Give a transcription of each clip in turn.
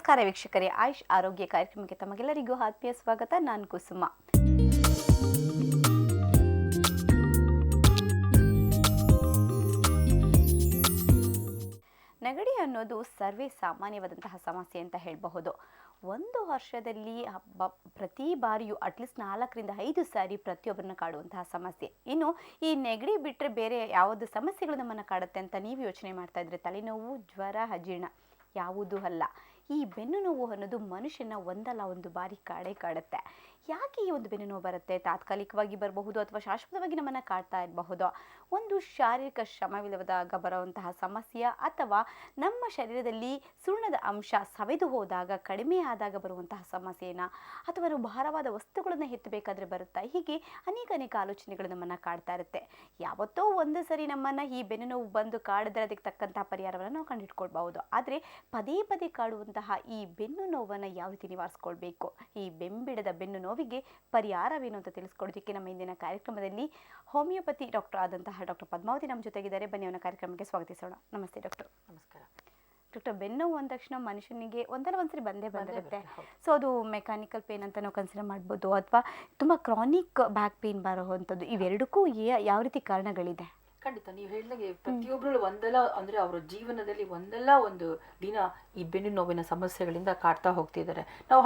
ನಮಸ್ಕಾರ ವೀಕ್ಷಕರೇ, ಆಯುಷ್ ಆರೋಗ್ಯ ಕಾರ್ಯಕ್ರಮಕ್ಕೆ ತಮಗೆಲ್ಲರಿಗೂ ಆತ್ಮೀಯ ಸ್ವಾಗತ. ನಾನು ಕುಸುಮ. ನೆಗಡಿ ಅನ್ನೋದು ಸರ್ವೇ ಸಾಮಾನ್ಯವಾದಂತಹ ಸಮಸ್ಯೆ ಅಂತ ಹೇಳಬಹುದು. ಒಂದು ವರ್ಷದಲ್ಲಿ ಪ್ರತಿ ಬಾರಿಯೂ ಅಟ್ಲೀಸ್ಟ್ 4-5 ಸಾರಿ ಪ್ರತಿಯೊಬ್ಬರನ್ನ ಕಾಡುವಂತಹ ಸಮಸ್ಯೆ. ಇನ್ನು ಈ ನೆಗಡಿ ಬಿಟ್ಟರೆ ಬೇರೆ ಯಾವುದು ಸಮಸ್ಯೆಗಳು ನಮ್ಮನ್ನು ಕಾಡುತ್ತೆ ಅಂತ ನೀವು ಯೋಚನೆ ಮಾಡ್ತಾ ಇದ್ರೆ ತಲೆನೋವು, ಜ್ವರ, ಅಜೀರ್ಣ ಯಾವುದೂ ಅಲ್ಲ. ಈ ಬೆನ್ನು ನೋವು ಅನ್ನೋದು ಮನುಷ್ಯನ ಒಂದಲ್ಲ ಒಂದು ಬಾರಿ ಕಾಡುತ್ತೆ. ಯಾಕೆ ಈ ಒಂದು ಬೆನ್ನು ನೋವು ಬರುತ್ತೆ? ತಾತ್ಕಾಲಿಕವಾಗಿ ಬರಬಹುದು ಅಥವಾ ಶಾಶ್ವತವಾಗಿ ನಮ್ಮನ್ನು ಕಾಡ್ತಾ ಇರಬಹುದು. ಒಂದು ಶಾರೀರಿಕ ಶ್ರಮವಿಲ್ಲದಾಗ ಬರುವಂತಹ ಸಮಸ್ಯೆ ಅಥವಾ ನಮ್ಮ ಶರೀರದಲ್ಲಿ ಸುಣ್ಣದ ಅಂಶ ಸವೆದು ಹೋದಾಗ, ಕಡಿಮೆ ಆದಾಗ ಬರುವಂತಹ ಸಮಸ್ಯೆನ, ಅಥವಾ ನಾವು ಭಾರವಾದ ವಸ್ತುಗಳನ್ನು ಎತ್ತಬೇಕಾದ್ರೆ ಬರುತ್ತಾ? ಹೀಗೆ ಅನೇಕ ಆಲೋಚನೆಗಳು ನಮ್ಮನ್ನು ಕಾಡ್ತಾ ಇರುತ್ತೆ. ಯಾವತ್ತೋ ಒಂದು ಸರಿ ನಮ್ಮನ್ನು ಈ ಬೆನ್ನು ನೋವು ಬಂದು ಕಾಡಿದ್ರೆ ಅದಕ್ಕೆ ತಕ್ಕಂತಹ ಪರಿಹಾರವನ್ನು ನಾವು ಕಂಡುಹಿಡ್ಕೊಳ್ಬಹುದು. ಆದರೆ ಪದೇ ಕಾಡುವಂತಹ ಈ ಬೆನ್ನು ನೋವನ್ನು ಯಾವ ರೀತಿ ನಿವಾರಿಸ್ಕೊಳ್ಬೇಕು, ಈ ಬೆಂಬಿಡದ ಬೆನ್ನು ನೋವಿಗೆ ಪರಿಹಾರವೇನು ಅಂತ ತಿಳಿಸ್ಕೊಡೋದಕ್ಕೆ ನಮ್ಮ ಇಂದಿನ ಕಾರ್ಯಕ್ರಮದಲ್ಲಿ ಹೋಮಿಯೋಪತಿ ಡಾಕ್ಟರ್ ಆದಂತಹ ಡಾಕ್ಟರ್ ಪದ್ಮಾವತಿ ನಮ್ಮ ಜೊತೆಗಿದ್ದಾರೆ. ಬನ್ನಿ ಅವನ ಕಾರ್ಯಕ್ರಮಕ್ಕೆ ಸ್ವಾಗತಿಸೋಣ. ನಮಸ್ತೆ ಡಾಕ್ಟರ್. ನಮಸ್ಕಾರ ಡಾಕ್ಟರ್. ಬೆನ್ನು ನೋವು ಅಂದ ತಕ್ಷಣ ಮನುಷ್ಯನಿಗೆ ಒಂದಲ್ಲ ಒಂದ್ಸರಿ ಬಂದಿರುತ್ತೆ. ಸೊ ಅದು ಮೆಕ್ಯಾನಿಕಲ್ ಪೇನ್ ಅಂತ ನಾವು ಕನ್ಸಿಡರ್ ಮಾಡ್ಬೋದು, ಅಥವಾ ತುಂಬ ಕ್ರಾನಿಕ್ ಬ್ಯಾಕ್ ಪೇನ್ ಬರುವಂಥದ್ದು. ಇವೆರಡಕ್ಕೂ ಯಾವ ರೀತಿ ಕಾರಣಗಳಿದೆ? ಖಂಡಿತ ನೀವು ಹೇಳಿದಾಗೆ ಪ್ರತಿಯೊಬ್ಬರು ಒಂದಲ್ಲ ಅಂದ್ರೆ ಅವರ ಜೀವನದಲ್ಲಿ ಒಂದಲ್ಲ ಒಂದು ದಿನ ಈ ಬೆನ್ನು ನೋವಿನ ಸಮಸ್ಯೆಗಳಿಂದ ಕಾಡ್ತಾ ಹೋಗ್ತಿದ್ದಾರೆ. ನಾವು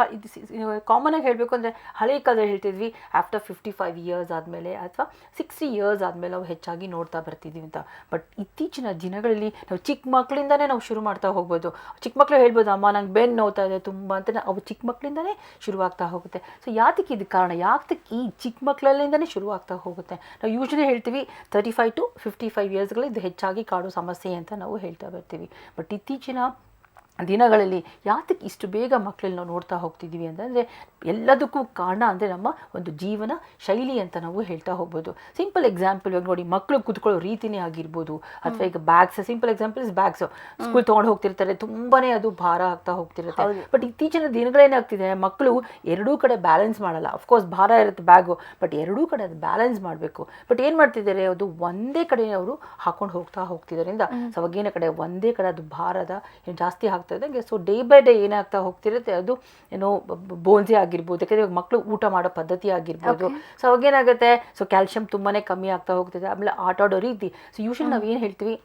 ಕಾಮನ್ ಆಗಿ ಹೇಳಬೇಕು ಅಂದರೆ ಹಳೆ ಕಾಲದಲ್ಲಿ ಹೇಳ್ತಿದ್ವಿ ಆಫ್ಟರ್ 55 ಇಯರ್ಸ್ ಆದಮೇಲೆ ಅಥವಾ 60 ಇಯರ್ಸ್ ಆದಮೇಲೆ ನಾವು ಹೆಚ್ಚಾಗಿ ನೋಡ್ತಾ ಬರ್ತಿದ್ದೀವಿ ಅಂತ. ಬಟ್ ಇತ್ತೀಚಿನ ದಿನಗಳಲ್ಲಿ ನಾವು ಚಿಕ್ಕ ಮಕ್ಕಳಿಂದನೇ ನಾವು ಶುರು ಮಾಡ್ತಾ ಹೋಗ್ಬೋದು. ಚಿಕ್ಕ ಮಕ್ಕಳು ಹೇಳ್ಬೋದು, ಅಮ್ಮ ನಂಗೆ ಬೆನ್ನು ನೋವ್ತಾ ಇದೆ ತುಂಬ ಅಂತ. ಅವು ಚಿಕ್ಕ ಮಕ್ಕಳಿಂದನೇ ಶುರುವಾಗ್ತಾ ಹೋಗುತ್ತೆ. ಸೊ ಯಾತಕ್ಕೆ ಇದು ಕಾರಣ? ಯಾಕೆ ಈ ಚಿಕ್ಕ ಮಕ್ಕಳಲ್ಲಿಂದನೇ ಶುರುವಾಗ್ತಾ ಹೋಗುತ್ತೆ? ನಾವು ಯೂಶ್ವಲಿ ಹೇಳ್ತೀವಿ 35 to 55 ಇಯರ್ಸ್ಗಳು ಇದು ಹೆಚ್ಚಾಗಿ ಕಾಡೋ ಸಮಸ್ಯೆ ಅಂತ ನಾವು ಹೇಳ್ತಾ ಬರ್ತೀವಿ. ಬಟ್ ಇತ್ತೀಚಿನ ದಿನಗಳಲ್ಲಿ ಯಾತಕ್ಕೆ ಇಷ್ಟು ಬೇಗ ಮಕ್ಕಳಲ್ಲಿ ನಾವು ನೋಡ್ತಾ ಹೋಗ್ತಿದ್ದೀವಿ ಅಂತಂದರೆ ಎಲ್ಲದಕ್ಕೂ ಕಾರಣ ಅಂದರೆ ನಮ್ಮ ಒಂದು ಜೀವನ ಶೈಲಿ ಅಂತ ನಾವು ಹೇಳ್ತಾ ಹೋಗ್ಬೋದು. ಸಿಂಪಲ್ ಎಕ್ಸಾಂಪಲ್ ಇವಾಗ ನೋಡಿ, ಮಕ್ಕಳು ಕೂತ್ಕೊಳ್ಳೋ ರೀತಿನೇ ಆಗಿರ್ಬೋದು, ಅಥವಾ ಈಗ bags, simple example is bags. School ತೊಗೊಂಡು ಹೋಗ್ತಿರ್ತಾರೆ, ತುಂಬಾ ಅದು ಭಾರ ಆಗ್ತಾ ಹೋಗ್ತಿರುತ್ತೆ. ಬಟ್ ಇತ್ತೀಚಿನ ದಿನಗಳೇನಾಗ್ತಿದೆ, ಮಕ್ಕಳು ಎರಡೂ ಕಡೆ ಬ್ಯಾಲೆನ್ಸ್ ಮಾಡಲ್ಲ. ಅಫ್ಕೋರ್ಸ್ ಭಾರ ಇರುತ್ತೆ ಬ್ಯಾಗು, ಬಟ್ ಎರಡೂ ಕಡೆ ಅದು ಬ್ಯಾಲೆನ್ಸ್ ಮಾಡಬೇಕು. ಬಟ್ ಏನು ಮಾಡ್ತಿದ್ದಾರೆ, ಅದು ಒಂದೇ ಕಡೆ ಅವರು ಹಾಕೊಂಡು ಹೋಗ್ತಿದ್ದಾರಿಂದ ಸೊ ಅವಾಗೇನ ಕಡೆ ಒಂದೇ ಕಡೆ ಅದು ಭಾರದ ಜಾಸ್ತಿ ಆಗ್ತದೆ. ಸೊ ಡೇ ಬೈ ಡೇ ಏನಾಗ್ತಾ ಹೋಗ್ತಿರುತ್ತೆ, ಅದು ಏನೋ ಬೋನ್ಸೇ ಆಗಿರ್ಬೋದು, ಯಾಕಂದರೆ ಮಕ್ಕಳು ಊಟ ಮಾಡೋ ಪದ್ಧತಿ ಆಗಿರ್ಬೋದು. ಸೊ ಅವಾಗೇನಾಗುತ್ತೆ, ಸೊ ಕ್ಯಾಲ್ಶಿಯಂ ತುಂಬಾ ಕಮ್ಮಿ ಆಗ್ತಾ ಹೋಗ್ತಿದೆ. ಆಮೇಲೆ ಆಟ ಆಡೋ ರೀತಿ. ಸೊ ಯೂಶಲಿ ನಾವು ಏನು ಹೇಳ್ತೀವಿ,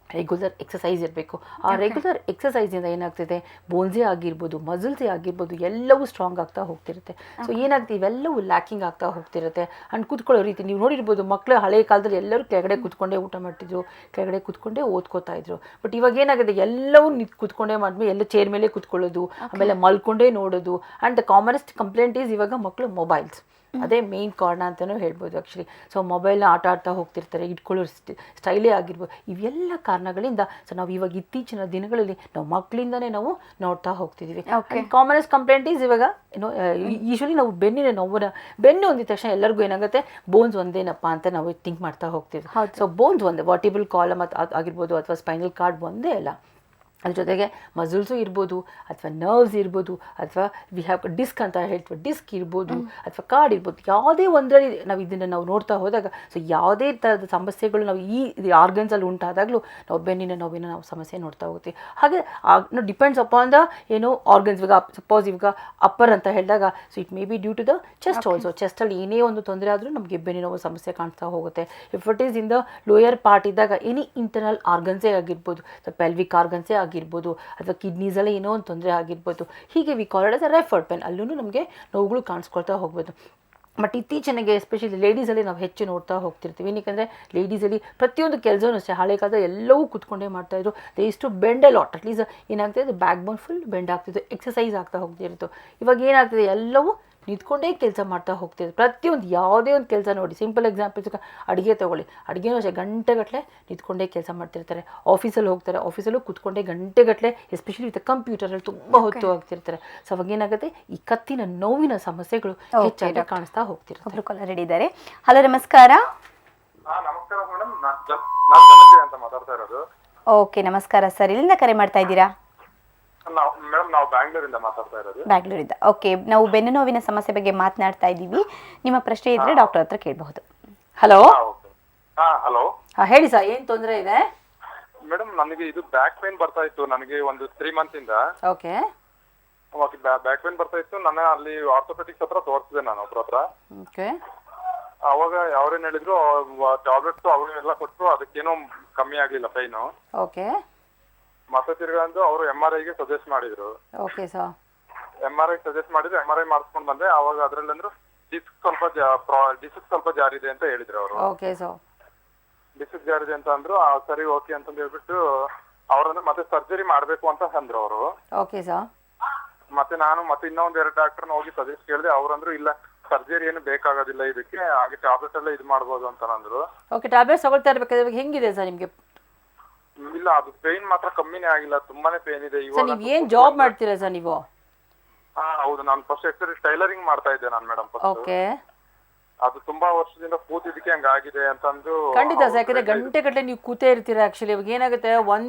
ರೆಗ್ಯುಲರ್ ಎಕ್ಸಸೈಸ್ ಇರಬೇಕು. ಆ ರೆಗ್ಯುಲರ್ ಎಕ್ಸಸೈಸಿಂದ ಏನಾಗ್ತಿದೆ, ಬೋನ್ಸೇ ಆಗಿರ್ಬೋದು, ಮಸಲ್ಸೇ ಆಗಿರ್ಬೋದು, ಎಲ್ಲವೂ ಸ್ಟ್ರಾಂಗ್ ಆಗ್ತಾ ಹೋಗ್ತಿರುತ್ತೆ. ಸೊ ಏನಾಗ್ತದೆ, ಇವೆಲ್ಲವೂ ಲ್ಯಾಕಿಂಗ್ ಆಗ್ತಾ ಹೋಗ್ತಿರುತ್ತೆ. ಆ್ಯಂಡ್ ಕೂತ್ಕೊಳ್ಳೋ ರೀತಿ ನೀವು ನೋಡಿರ್ಬೋದು, ಮಕ್ಕಳು ಹಳೆ ಕಾಲದಲ್ಲಿ ಎಲ್ಲರೂ ಕೆಳಗಡೆ ಕೂತ್ಕೊಂಡೇ ಊಟ ಮಾಡ್ತಿದ್ರು, ಕೆಳಗಡೆ ಕೂತ್ಕೊಂಡೇ ಓದ್ಕೋತಾ ಇದ್ರು. ಬಟ್ ಇವಾಗ ಏನಾಗಿದೆ, ಎಲ್ಲವೂ ಕೂತ್ಕೊಂಡೇ ಮಾಡಿದ್ಮೇಲೆ ಎಲ್ಲ ಚೇರ್ ಮೇಲೆ ಕೂತ್ಕೊಳ್ಳೋದು, ಆಮೇಲೆ ಮಲ್ಕೊಂಡೇ ನೋಡೋದು. And the commonest complaint is ಇವಾಗ ಮಕ್ಕಳು ಮೊಬೈಲ್ಸ್. ಅದೇ ಮೇಯ್ನ್ ಕಾರಣ ಅಂತಲೂ ಹೇಳ್ಬೋದು ಆ್ಯಕ್ಚುಲಿ. ಸೊ ಮೊಬೈಲ್ನ ಆಡ್ತಾ ಹೋಗ್ತಿರ್ತಾರೆ, ಇಟ್ಕೊಳ್ಳೋ ಸ್ಟೈಲೇ ಆಗಿರ್ಬೋದು. ಇವೆಲ್ಲ ಕಾರಣಗಳಿಂದ ಸೊ ನಾವು ಇವಾಗ ಇತ್ತೀಚಿನ ದಿನಗಳಲ್ಲಿ ನಾವು ಮಕ್ಕಳಿಂದನೇ ನಾವು ನೋಡ್ತಾ ಹೋಗ್ತಿದ್ದೀವಿ. ಕಾಮನೆಸ್ಟ್ ಕಂಪ್ಲೇಂಟ್ ಈಸ್ ಇವಾಗ ಏನೋ ಯೂಶ್ವಲಿ ನಾವು ಬೆನ್ನು ಹೊಂದಿದ ತಕ್ಷಣ ಎಲ್ಲರಿಗೂ ಏನಾಗುತ್ತೆ, ಬೋನ್ಸ್ ಒಂದೇನಪ್ಪ ಅಂತ ನಾವು ಥಿಂಕ್ ಮಾಡ್ತಾ ಹೋಗ್ತೀವಿ. ಸೊ ಬೋನ್ಸ್ ಒಂದೇ, ವರ್ಟಿಬಲ್ ಕಾಲಮ್ ಆಗಿರ್ಬೋದು ಅಥವಾ ಸ್ಪೈನಲ್ ಕಾರ್ಡ್ ಒಂದೇ ಅಲ್ಲ, ಅದ್ರ ಜೊತೆಗೆ ಮಸಲ್ಸು ಇರ್ಬೋದು, ಅಥವಾ ನರ್ವ್ಸ್ ಇರ್ಬೋದು, ಅಥವಾ ವಿ ಹ್ಯಾವ್ ಡಿಸ್ಕ್ ಅಂತ ಹೇಳ್ತೀವಿ, ಡಿಸ್ಕ್ ಇರ್ಬೋದು, ಅಥವಾ ಕಾರ್ಡ್ ಇರ್ಬೋದು. ಯಾವುದೇ ಒಂದರಲ್ಲಿ ನಾವು ಇದನ್ನು ನಾವು ನೋಡ್ತಾ ಹೋದಾಗ ಸೊ ಯಾವುದೇ ಥರದ ಸಮಸ್ಯೆಗಳು ನಾವು ಈ ಆರ್ಗನ್ಸಲ್ಲಿ ಉಂಟಾದಾಗಲೂ ನಾವು ಬೆನ್ನಿನ ನೋವಿನ ನಾವು ಸಮಸ್ಯೆ ನೋಡ್ತಾ ಹೋಗ್ತೀವಿ. ಹಾಗೆ ಡಿಪೆಂಡ್ಸ್ ಅಪಾನ್ ದ ಏನೋ ಆರ್ಗನ್ಸ್. ಇವಾಗ ಸಪೋಸ್ ಇವಾಗ ಅಪ್ಪರ್ ಅಂತ ಹೇಳಿದಾಗ so it may be due to the chest also. ಚೆಸ್ಟಲ್ಲಿ ಏನೇ ಒಂದು ತೊಂದರೆ ಆದರೂ ನಮಗೆ ಬೆನ್ನಿನ ನೋವು ಸಮಸ್ಯೆ ಕಾಣ್ತಾ ಹೋಗುತ್ತೆ. If it is in the lower part ಇದ್ದಾಗ ಎನಿ ಇಂಟರ್ನಲ್ ಆರ್ಗನ್ಸೇ ಆಗಿರ್ಬೋದು, ಸೊ ಪೆಲ್ವಿಕ್ ಆರ್ಗನ್ಸೇ ಆಗಿರ್ಬೋದು, ಅಥವಾ ಕಿಡ್ನೀಸಲ್ಲೇ ಏನೋ ಒಂದು ತೊಂದರೆ ಆಗಿರ್ಬೋದು. ಹೀಗೆ we call it as a referred pain. ಅಲ್ಲೂ ನಮಗೆ ನೋವುಗಳು ಕಾಣಿಸ್ಕೊಳ್ತಾ ಹೋಗ್ಬೋದು. ಬಟ್ ಇತ್ತೀಚೆಗೆ ಎಸ್ಪೆಷಲಿ ಲೇಡೀಸಲ್ಲಿ ನಾವು ಹೆಚ್ಚು ನೋಡ್ತಾ ಹೋಗ್ತಿರ್ತೀವಿ. ಏನಕ್ಕೆ ಲೇಡೀಸಲ್ಲಿ ಪ್ರತಿಯೊಂದು ಕೆಲಸನೂ ಅಷ್ಟೇ, ಹಳೆ ಕಾಲದ ಎಲ್ಲವೂ ಕೂತ್ಕೊಂಡೇ ಮಾಡ್ತಾಯಿದ್ರು. ದೇ ಇಷ್ಟು ಬೆಂಡ್ ಲಾಟ್. ಅಟ್ಲೀಸ್ಟ್ ಏನಾಗ್ತಾಯಿದೆ, ಬ್ಯಾಕ್ ಬೋನ್ ಫುಲ್ ಬೆಂಡ್ ಆಗ್ತಿತ್ತು, ಎಕ್ಸಸೈಸ್ ಆಗ್ತಾ ಹೋಗ್ತಿರ್ತು. ಇವಾಗ ಏನಾಗ್ತದೆ, ಎಲ್ಲವೂ ನಿಂತ್ಕೊಂಡೇ ಕೆಲಸ ಮಾಡ್ತಾ ಹೋಗ್ತಿದ್ರು. ಪ್ರತಿಯೊಂದು ಯಾವುದೇ ಒಂದು ಕೆಲಸ ನೋಡಿ, ಸಿಂಪಲ್ ಎಕ್ಸಾಂಪಲ್ಸ್ ಅಡುಗೆ ತೊಗೊಳ್ಳಿ, ಅಡುಗೆನೂ ಅಷ್ಟೇ ಗಂಟೆಗಟ್ಟಲೆ ನಿಂತ್ಕೊಂಡೇ ಕೆಲಸ ಮಾಡ್ತಿರ್ತಾರೆ. ಆಫೀಸಲ್ಲಿ ಹೋಗ್ತಾರೆ, ಆಫೀಸಲ್ಲೂ ಕೂತ್ಕೊಂಡೇ ಗಂಟೆಗಟ್ಟಲೆ, ಎಸ್ಪೆಷಲಿ ವಿತ್ ಕಂಪ್ಯೂಟರಲ್ಲಿ ತುಂಬ ಹೊತ್ತು ಆಗ್ತಿರ್ತಾರೆ. ಸೊ ಅವಾಗ ಏನಾಗುತ್ತೆ, ಈ ಕತ್ತಿನ ನೋವಿನ ಸಮಸ್ಯೆಗಳು ಹೆಚ್ಚಾಗಿ ಕಾಣಿಸ್ತಾ ಹೋಗ್ತಿರ್ತಾರೆ. ರೆಡಿ ಇದ್ದಾರೆ. ಹಲೋ, ನಮಸ್ಕಾರ. ನಮಸ್ಕಾರ ಮೇಡಮ್, ನಾನು ಧನಂಜಯ ಅಂತ ಮಾತಾಡ್ತಾ ಇರೋದು. ಓಕೆ, ನಮಸ್ಕಾರ ಸರ್. ಇಲ್ಲಿಂದ ಕರೆ ಮಾಡ್ತಾ ಇದ್ದೀರಾ? ಮೇಡಮ್ ನಾವು ಬ್ಯಾಂಗ್ಳೂರಿಂದ ಮಾತಾಡ್ತಾ ಇರೋದು. ಬ್ಯಾಂಗ್ಳೂರಿಂದ. ಓಕೆ, ನಾವು ಬೆನ್ನು ನೋವಿನ ಸಮಸ್ಯೆ ಬಗ್ಗೆ ಮಾತನಾಡ್ತಾ ಇದ್ದೀವಿ. ನಿಮ್ಮ ಪ್ರಶ್ನೆ ಇದ್ರೆ ಡಾಕ್ಟರ್ ಹತ್ರ ಕೇಳಬಹುದು. ಹಲೋ. ಹಲೋ, ಹೇಳಿ ಸರ್, ಏನು ತೊಂದರೆ ಇದೆ? ಮೇಡಮ್ ನನಗೆ ಇದು ಬ್ಯಾಕ್ ಪೇನ್ ಬರ್ತಾ ಇತ್ತು ನನಗೆ ಒಂದು 3 ಮಂತ್ ಇಂದ. ಓಕೆ. ಬ್ಯಾಕ್ ಪೇನ್ ಬರ್ತಾ ಇತ್ತು. ನಾನು ಅಲ್ಲಿ ಆರ್ಥೋಪೆಟಿಕ್ಸ್ ಹತ್ರ ತೋರಿಸಿದೆ, ನಾನು ಒಬ್ರ ಹತ್ರ. ಓಕೆ ಅವಾಗ ಅವ್ರೇನ್ ಹೇಳಿದ್ರು, ಟ್ಯಾಬ್ಲೆಟ್ಸ್ ಅವ್ರೆಲ್ಲ ಕೊಟ್ಟರು, ಅದಕ್ಕೇನೋ ಕಮ್ಮಿ ಆಗ್ಲಿಲ್ಲ ಪೈನು. ಓಕೆ ಮತ್ತೆ ತಿರ್ಗಾ ಅಂದು ಅವರು MRI ಗೆ ಸಜೆಸ್ಟ್ ಮಾಡಿದ್ರು. Okay sir. MRI ಸಜೆಸ್ಟ್ ಮಾಡಿದ್ರು, MRI ಮಾಡಿಸ್ಕೊಂಡ್ ಬಂದೆ. ಅವಾಗ ಅದ್ರಲ್ಲಿ ಅಂದ್ರು ಡಿಸ್ಕ್ ಸ್ವಲ್ಪ ಜಾರಿದೆ ಅಂತ ಹೇಳಿದ್ರು ಅವರು. Okay sir. ಡಿಸ್ಕ್ ಜಾರಿದೆ ಅಂತ ಅಂದ್ರು. ಸರಿ ಓಕೆ ಅಂತಂದು ಹೇಳ್ಬಿಟ್ಟು ಅವ್ರಂದ್ರೆ ಮತ್ತೆ ಸರ್ಜರಿ ಮಾಡ್ಬೇಕು ಅಂತ ಅಂದ್ರು ಅವರು. Okay sir. ಮತ್ತೆ ನಾನು ಇನ್ನೊಂದ್ 2 ಡಾಕ್ಟರ್ನ ಹೋಗಿ ಸಜೆಸ್ಟ್ ಕೇಳಿದೆ. ಅವ್ರಂದ್ರು ಇಲ್ಲ, ಸರ್ಜರಿ ಏನು ಬೇಕಾಗೋದಿಲ್ಲ ಇದಕ್ಕೆ, ಹಾಗೆ ಟ್ಯಾಬ್ಲೆಟ್ ಎಲ್ಲ ಇದು ಮಾಡ್ಬೋದು ಅಂತ ಅಂದ್ರು. ಓಕೆ, ಟ್ಯಾಬ್ಲೆಟ್ಸ್ ತಗೊಳ್ತಾ ಇರ್ಬೇಕಾದ್ರೆ ಇವಾಗ ಹೆಂಗಿದೆ ಸರ್ ನಿಮಗೆ? ಇಲ್ಲ, ಅದು ಪೇನ್ ಮಾತ್ರ ಕಮ್ಮಿನೇ ಆಗಿಲ್ಲ, ತುಂಬಾನೇ ಪೇನ್ ಇದೆ ಸರ್. ಇವಾಗ. ನೀವು ಏನು ಜಾಬ್ ಮಾಡ್ತೀರಾ ಸರ್ ನೀವು? ಹೌದು, ನಾನು ಫಸ್ಟ್ ಆಕ್ಚುಲಿ ಟೈಲರಿಂಗ್ ಮಾಡ್ತಾ ಇದ್ದೆ ನಾನು ಮೇಡಮ್. ಓಕೆ. ಅದು ತುಂಬಾ ವರ್ಷದಿಂದ ಕೂತಿದ್ದಕ್ಕೆ ಹಂಗಾಗಿದೆ ಅಂತಂದು. ಖಂಡಿತ ಸರ್, ಯಾಕಂದರೆ ಗಂಟೆ ನೀವು ಕೂತೇ ಇರ್ತೀರಾ. ಆ್ಯಕ್ಚುಲಿ ಇವಾಗ ಏನಾಗುತ್ತೆ,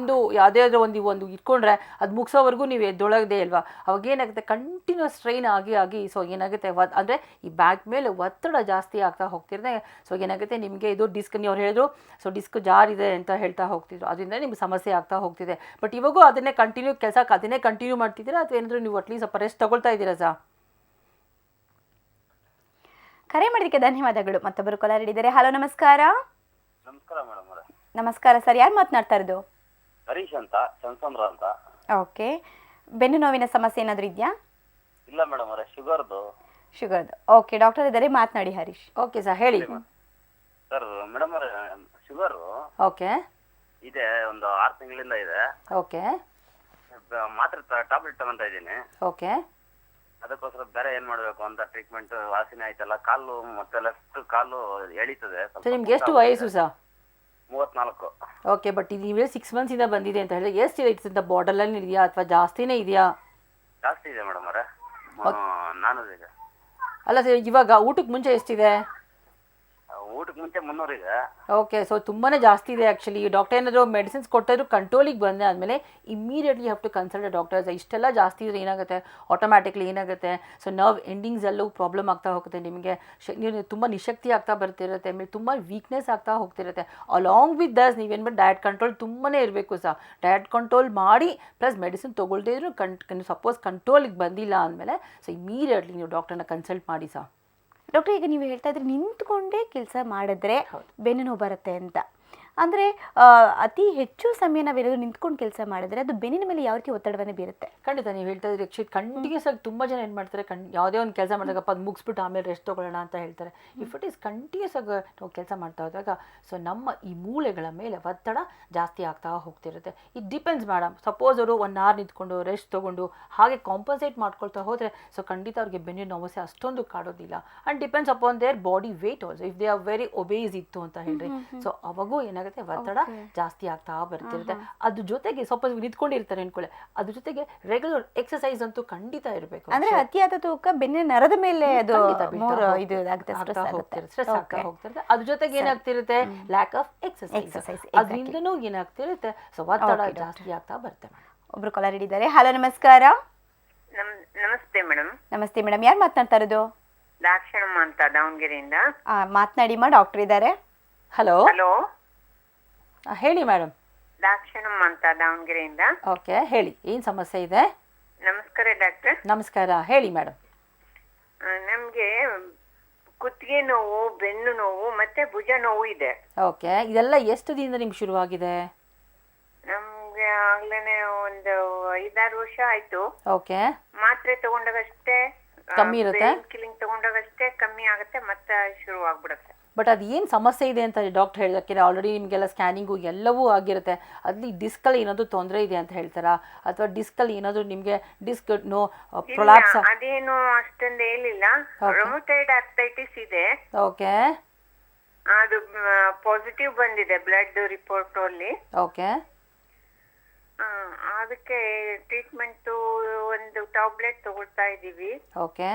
ಯಾವುದೇ ಆದರೂ ಒಂದು ಇಟ್ಕೊಂಡ್ರೆ ಅದು ಮುಗಿಸೋವರೆಗೂ ನೀವು ಎದ್ದೊಳಗದೆ ಅಲ್ವಾ, ಅವಾಗ ಏನಾಗುತ್ತೆ ಕಂಟಿನ್ಯೂಸ್ ಸ್ಟ್ರೈನ್ ಆಗಿ ಸೊ ಏನಾಗುತ್ತೆ ಅಂದರೆ ಈ ಬ್ಯಾಕ್ ಮೇಲೆ ಒತ್ತಡ ಜಾಸ್ತಿ ಆಗ್ತಾ ಹೋಗ್ತಿರುತ್ತೆ. ಸೊ ಏನಾಗುತ್ತೆ ನಿಮಗೆ ಇದು ಡಿಸ್ಕ್, ಅವ್ರು ಹೇಳಿದ್ರು ಸೊ ಡಿಸ್ಕ್ ಜಾರಿದೆ ಅಂತ ಹೇಳ್ತಾ ಹೋಗ್ತಿದ್ರು, ಅದರಿಂದ ನಿಮ್ಗೆ ಸಮಸ್ಯೆ ಆಗ್ತಾ ಹೋಗ್ತಿದೆ. ಬಟ್ ಇವಾಗೂ ಅದನ್ನೇ ಕಂಟಿನ್ಯೂ ಮಾಡ್ತಿದ್ದೀರಾ ಅಥವಾ ಏನಾದರೂ ನೀವು ಅಟ್ಲೀಸ್ಟ್ ಸ್ವಲ್ಪ ರೆಸ್ಟ್ ತಗೊಳ್ತಾ ಇದ್ದೀರಾ ಸರ್? ಕರೆ ಮಾಡೋದಕ್ಕೆ ಧನ್ಯವಾದಗಳು. ಮತ್ತೊಬ್ಬರು ಕಾಲರ್ ಇದ್ದಾರೆ. ಹಲೋ, ನಮಸ್ಕಾರ. ನಮಸ್ಕಾರ ಮೇಡಮ್ ಅವರೇ. ನಮಸ್ಕಾರ ಸರ್, ಯಾರು ಮಾತನಾಡ್ತಾ ಇರೋದು? ಹರೀಶ್ ಅಂತ, ಚಂದ್ರಚಂದ್ರ ಅಂತ. ಓಕೆ, ಬೆನ್ನು ನೋವಿನ ಸಮಸ್ಯೆ ಏನಾದರೂ ಇದೆಯಾ? ಇಲ್ಲ ಮೇಡಮ್ ಅವರೇ, ಶುಗರ್ದು. ಓಕೆ, ಡಾಕ್ಟರ್ ಇದ್ದಾರೆ, ಮಾತನಾಡಿ ಹರೀಶ್. ಓಕೆ ಸರ್, ಹೇಳಿ. ಸರ್ ಮೇಡಮ್ ಅವರೇ, ಶುಗರು ಓಕೆ ಇದೆ, ಒಂದು 6 ತಿಂಗಳಿಂದ ಇದೆ. ಓಕೆ ಮಾತ್ರೆ ಟ್ಯಾಬ್ಲೆಟ್ ತಗೊಂತ ಇದ್ದೀನಿ. ಓಕೆ. ಅದಕ್ಕೋಸ್ಕರ ಬೇರೆ ಏನ್ ಮಾಡ್ಬೇಕು ಅಂತ ಟ್ರೀಟ್ಮೆಂಟ್ ವಾಸಿನೇ ಆಯ್ತಲ್ಲ. ಕಾಲು ಮತ್ತೆ ಲೆಫ್ಟ್ ಕಾಲು ಎಳೀತದೆ. ಸರ್ ನಿಮ್ಗೆ ಎಷ್ಟು ವಯಸ್ಸು ಸರ್? 34. ಓಕೆ, ಬಟ್ ಇದು ನೀವು 6 ಮಂತ್ಸಿಂದ ಬಂದಿದೆ ಅಂತ ಹೇಳಿದ್ರೆ ಎಷ್ಟಿದೆ ಅಂತ ಬಾರ್ಡರ್ಲಲ್ಲಿ ಇದೆಯಾ ಅಥವಾ ಜಾಸ್ತಿನೇ ಇದೆಯಾ? ಜಾಸ್ತಿ ಇದೆ ಮೇಡಮ್ ಅವರೇ, 400 ಇದೆ. ಅಲ್ಲ ಸರ್, ಇವಾಗ ಊಟಕ್ಕೆ ಮುಂಚೆ ಎಷ್ಟಿದೆ? ಊಟಕ್ಕೆ ಮುಂಚೆ 300 ಇದೆ. ಓಕೆ, ಸೊ ತುಂಬಾ ಜಾಸ್ತಿ ಇದೆ ಆ್ಯಕ್ಚುಲಿ. ಡಾಕ್ಟರ್ ಏನಾದರೂ ಮೆಡಿಸಿನ್ಸ್ ಕೊಟ್ಟರು ಕಂಟ್ರೋಲಿಗೆ ಬಂದೆ ಆದಮೇಲೆ immediately have to consult doctors. ಇಷ್ಟೆಲ್ಲ ಜಾಸ್ತಿ ಇದ್ರೆ ಏನಾಗುತ್ತೆ, ಆಟೋಮ್ಯಾಟಿಕ್ಲಿ ಏನಾಗುತ್ತೆ, ಸೊ ನರ್ವ್ ಎಂಡಿಂಗ್ಸಲ್ಲೂ ಪ್ರಾಬ್ಲಮ್ ಆಗ್ತಾ ಹೋಗುತ್ತೆ. ನಿಮಗೆ ನೀವು ತುಂಬ ನಿಶಕ್ತಿ ಆಗ್ತಾ ಬರ್ತಿರುತ್ತೆ, ಆಮೇಲೆ ತುಂಬ ವೀಕ್ನೆಸ್ ಆಗ್ತಾ ಹೋಗ್ತಿರುತ್ತೆ. Along with Dus ನೀವೇನ್ಬಿಟ್ಟು diet control ತುಂಬಾ ಇರಬೇಕು ಸರ್. ಡಯಟ್ ಕಂಟ್ರೋಲ್ ಮಾಡಿ ಪ್ಲಸ್ ಮೆಡಿಸಿನ್ ತೊಗೊಳ್ದೇ ಇದ್ರು ಸಪೋಸ್ ಕಂಟ್ರೋಲಿಗೆ ಬಂದಿಲ್ಲ ಅಂದಮೇಲೆ ಸೊ ಇಮ್ಮಿಡಿಯೇಟ್ಲಿ ನೀವು ಡಾಕ್ಟರ್ನ ಕನ್ಸಲ್ಟ್ ಮಾಡಿ ಸರ್. ಡಾಕ್ಟರ್, ಈಗ ನೀವು ಹೇಳ್ತಾ ಇದ್ರೆ ನಿಂತ್ಕೊಂಡೇ ಕೆಲಸ ಮಾಡಿದ್ರೆ ಬೆನ್ನು ನೋವು ಬರುತ್ತೆ ಅಂತ. ಅಂದರೆ ಅತಿ ಹೆಚ್ಚು ಸಮಯ ನಾವೇನಾದರೂ ನಿಂತ್ಕೊಂಡು ಕೆಲಸ ಮಾಡಿದ್ರೆ ಅದು ಬೆನ್ನಿನ ಮೇಲೆ ಯಾವ ರೀತಿ ಒತ್ತಡವನ್ನು ಬೀರುತ್ತೆ? ಖಂಡಿತ ನೀವು ಹೇಳ್ತಾ ಇದ್ರೆ ಆ್ಯಕ್ಚುಲಿ ಕಂಟಿನ್ಯೂಸ್ ಆಗಿ ತುಂಬ ಜನ ಏನು ಮಾಡ್ತಾರೆ, ಯಾವುದೇ ಒಂದು ಕೆಲಸ ಮಾಡಿದಾಗಪ್ಪ ಅದು ಮುಗಿಸ್ಬಿಟ್ಟು ಆಮೇಲೆ ರೆಸ್ಟ್ ತೊಗೊಳ್ಳೋಣ ಅಂತ ಹೇಳ್ತಾರೆ. ಇಫ್ ಇಟ್ ಈಸ್ ಕಂಟಿನ್ಯೂಸ್ ಆಗಿ ನಾವು ಕೆಲಸ ಮಾಡ್ತಾ ಹೋದಾಗ ಸೊ ನಮ್ಮ ಈ ಮೂಳೆಗಳ ಮೇಲೆ ಒತ್ತಡ ಜಾಸ್ತಿ ಆಗ್ತಾ ಹೋಗ್ತಿರುತ್ತೆ. It depends madam. ಸಪೋಸ್ ಅವರು 1 hour ನಿಂತ್ಕೊಂಡು ರೆಸ್ಟ್ ತೊಗೊಂಡು ಹಾಗೆ ಕಾಂಪನ್ಸೇಟ್ ಮಾಡ್ಕೊಳ್ತಾ ಹೋದರೆ ಸೊ ಖಂಡಿತ ಅವ್ರಿಗೆ ಬೆನ್ನಿನ ನೋವಸೆ ಅಷ್ಟೊಂದು ಕಾಡೋದಿಲ್ಲ. And depends upon their body weight also. If they are very obese ಇತ್ತು ಅಂತ ಹೇಳ್ರಿ ಸೊ ಅವಾಗೂ ಏನಾಗುತ್ತೆ ಒತ್ತಡ ಜಾಸ್ತಿ ಆಗ್ತಾ ಬರ್ತಿರುತ್ತೆ. ಅದ್ರ ಜೊತೆಗೆ ಸ್ವಲ್ಪ ನಿಂತ್ಕೊಂಡಿರ್ತಾರೆ ಅನ್ಕೊಳ್ಳಿ, ಅದ್ರ ಜೊತೆಗೆ ರೆಗ್ಯುಲರ್ ಎಕ್ಸರ್ಸೈಸ್ ಅಂತೂ ಖಂಡಿತ ಇರಬೇಕು. ಅಂದ್ರೆ ಅತಿಯಾದ ತೂಕ ಬೆನ್ನಿನ ನರದ ಮೇಲೆ ಅದು ಸ್ಟ್ರೆಸ್ ಆಗ್ತಾ ಹೋಗ್ತಿರುತ್ತೆ. ಅದ್ರ ಜೊತೆಗೆ ಏನಾಗ್ತಿರುತ್ತೆ, ಲ್ಯಾಕ್ ಆಫ್ ಎಕ್ಸರ್ಸೈಸ್, ಅದರಿಂದನೂ ಏನಾಗ್ತಿರುತ್ತೆ ಸೊ ಒತ್ತಡ ಜಾಸ್ತಿ ಆಗ್ತಾ ಬರ್ತದೆ. ಒಬ್ರು ಕಾಲರ್ ಇದ್ದಾರೆ. ಹಲೋ, ನಮಸ್ಕಾರ. ನಮಸ್ತೆ ಮೇಡಮ್. ನಮಸ್ತೆ ಮೇಡಮ್, ಯಾರು ಮಾತನಾಡ್ತಾ ಇರೋದು? ದಾಕ್ಷಣಮ್ಮ ಅಂತ, ದಾವಣಗೆರೆಯಿಂದ. ಮಾತನಾಡಿ ಡಾಕ್ಟರ್ ಇದ್ದಾರೆ. ಹಲೋ ಹಲೋ, ಹೇಳಿ ಮೇಡಮ್. ದಾಕ್ಷಣಮ್ಮ ಅಂತ, ದಾವಣಗೆರೆಯಿಂದ. ಓಕೆ, ಹೇಳಿ, ಏನು ಸಮಸ್ಯೆ ಇದೆ? ನಮಸ್ಕಾರ ಡಾಕ್ಟರ್. ನಮಸ್ಕಾರ, ಹೇಳಿ ಮೇಡಮ್. ನಮ್ಗೆ ಕುತ್ತಿಗೆ ನೋವು, ಬೆನ್ನು ನೋವು ಮತ್ತೆ ಭುಜ ನೋವು ಇದೆ. ಓಕೆ, ಇದೆಲ್ಲ ಎಷ್ಟು ದಿನದಿಂದ ನಿಮ್ಗೆ ಶುರುವಾಗಿದೆ? ನಮ್ಗೆ ಆಗ್ಲೇನೆ ಒಂದು 5-6 ವರ್ಷ ಆಯ್ತು. ಓಕೆ, ಮಾತ್ರೆ ತಗೊಂಡಾಗಷ್ಟೇ ಕಮ್ಮಿ ಇರುತ್ತೆ, ಕಿಲಿಂಗ್ ತಗೊಂಡಾಗಷ್ಟೇ ಕಮ್ಮಿ ಆಗುತ್ತೆ, ಮತ್ತೆ ಶುರು ಆಗ್ಬಿಡುತ್ತೆ. ಬಟ್ ಅದು ಏನು ಸಮಸ್ಯೆ ಇದೆ ಅಂತ ಡಾಕ್ಟರ್ ಹೇಳಿದಕ್ಕೆ ಆಲ್ರೆಡಿ ನಿಮಗೆಲ್ಲ ಸ್ಕ್ಯಾನಿಂಗು ಎಲ್ಲವೂ ಆಗಿರುತ್ತೆ. ಅಲ್ಲಿ ಡಿಸ್ಕಲ್ಲಿ ಏನಾದರೂ ತೊಂದರೆ ಇದೆ ಅಂತ ಹೇಳ್ತಾರಾ ಅಥವಾ ಡಿಸ್ಕಲ್ಲಿ ಏನಾದರೂ ನಿಮಗೆ ಡಿಸ್ಕ್ ಪ್ರೊಲ್ಯಾಪ್ಸ್? ಅದೇನು ಅಷ್ಟೊಂದು ಹೇಳಿಲ್ಲ. ರೊಮಟೈಡ್ ಆರ್ಥೈಟಿಸ್ ಇದೆ. ಓಕೆ, ಅದು ಪಾಸಿಟಿವ್ ಬಂದಿದೆ ಬ್ಲಡ್ ರಿಪೋರ್ಟ್ ಅಲ್ಲಿ. ಓಕೆ, ಅದಕ್ಕೆ ಟ್ರೀಟ್ಮೆಂಟ್ ಒಂದು ಟ್ಯಾಬ್ಲೆಟ್ ತಗೊಳ್ತಾ ಇದೀವಿ. ಓಕೆ,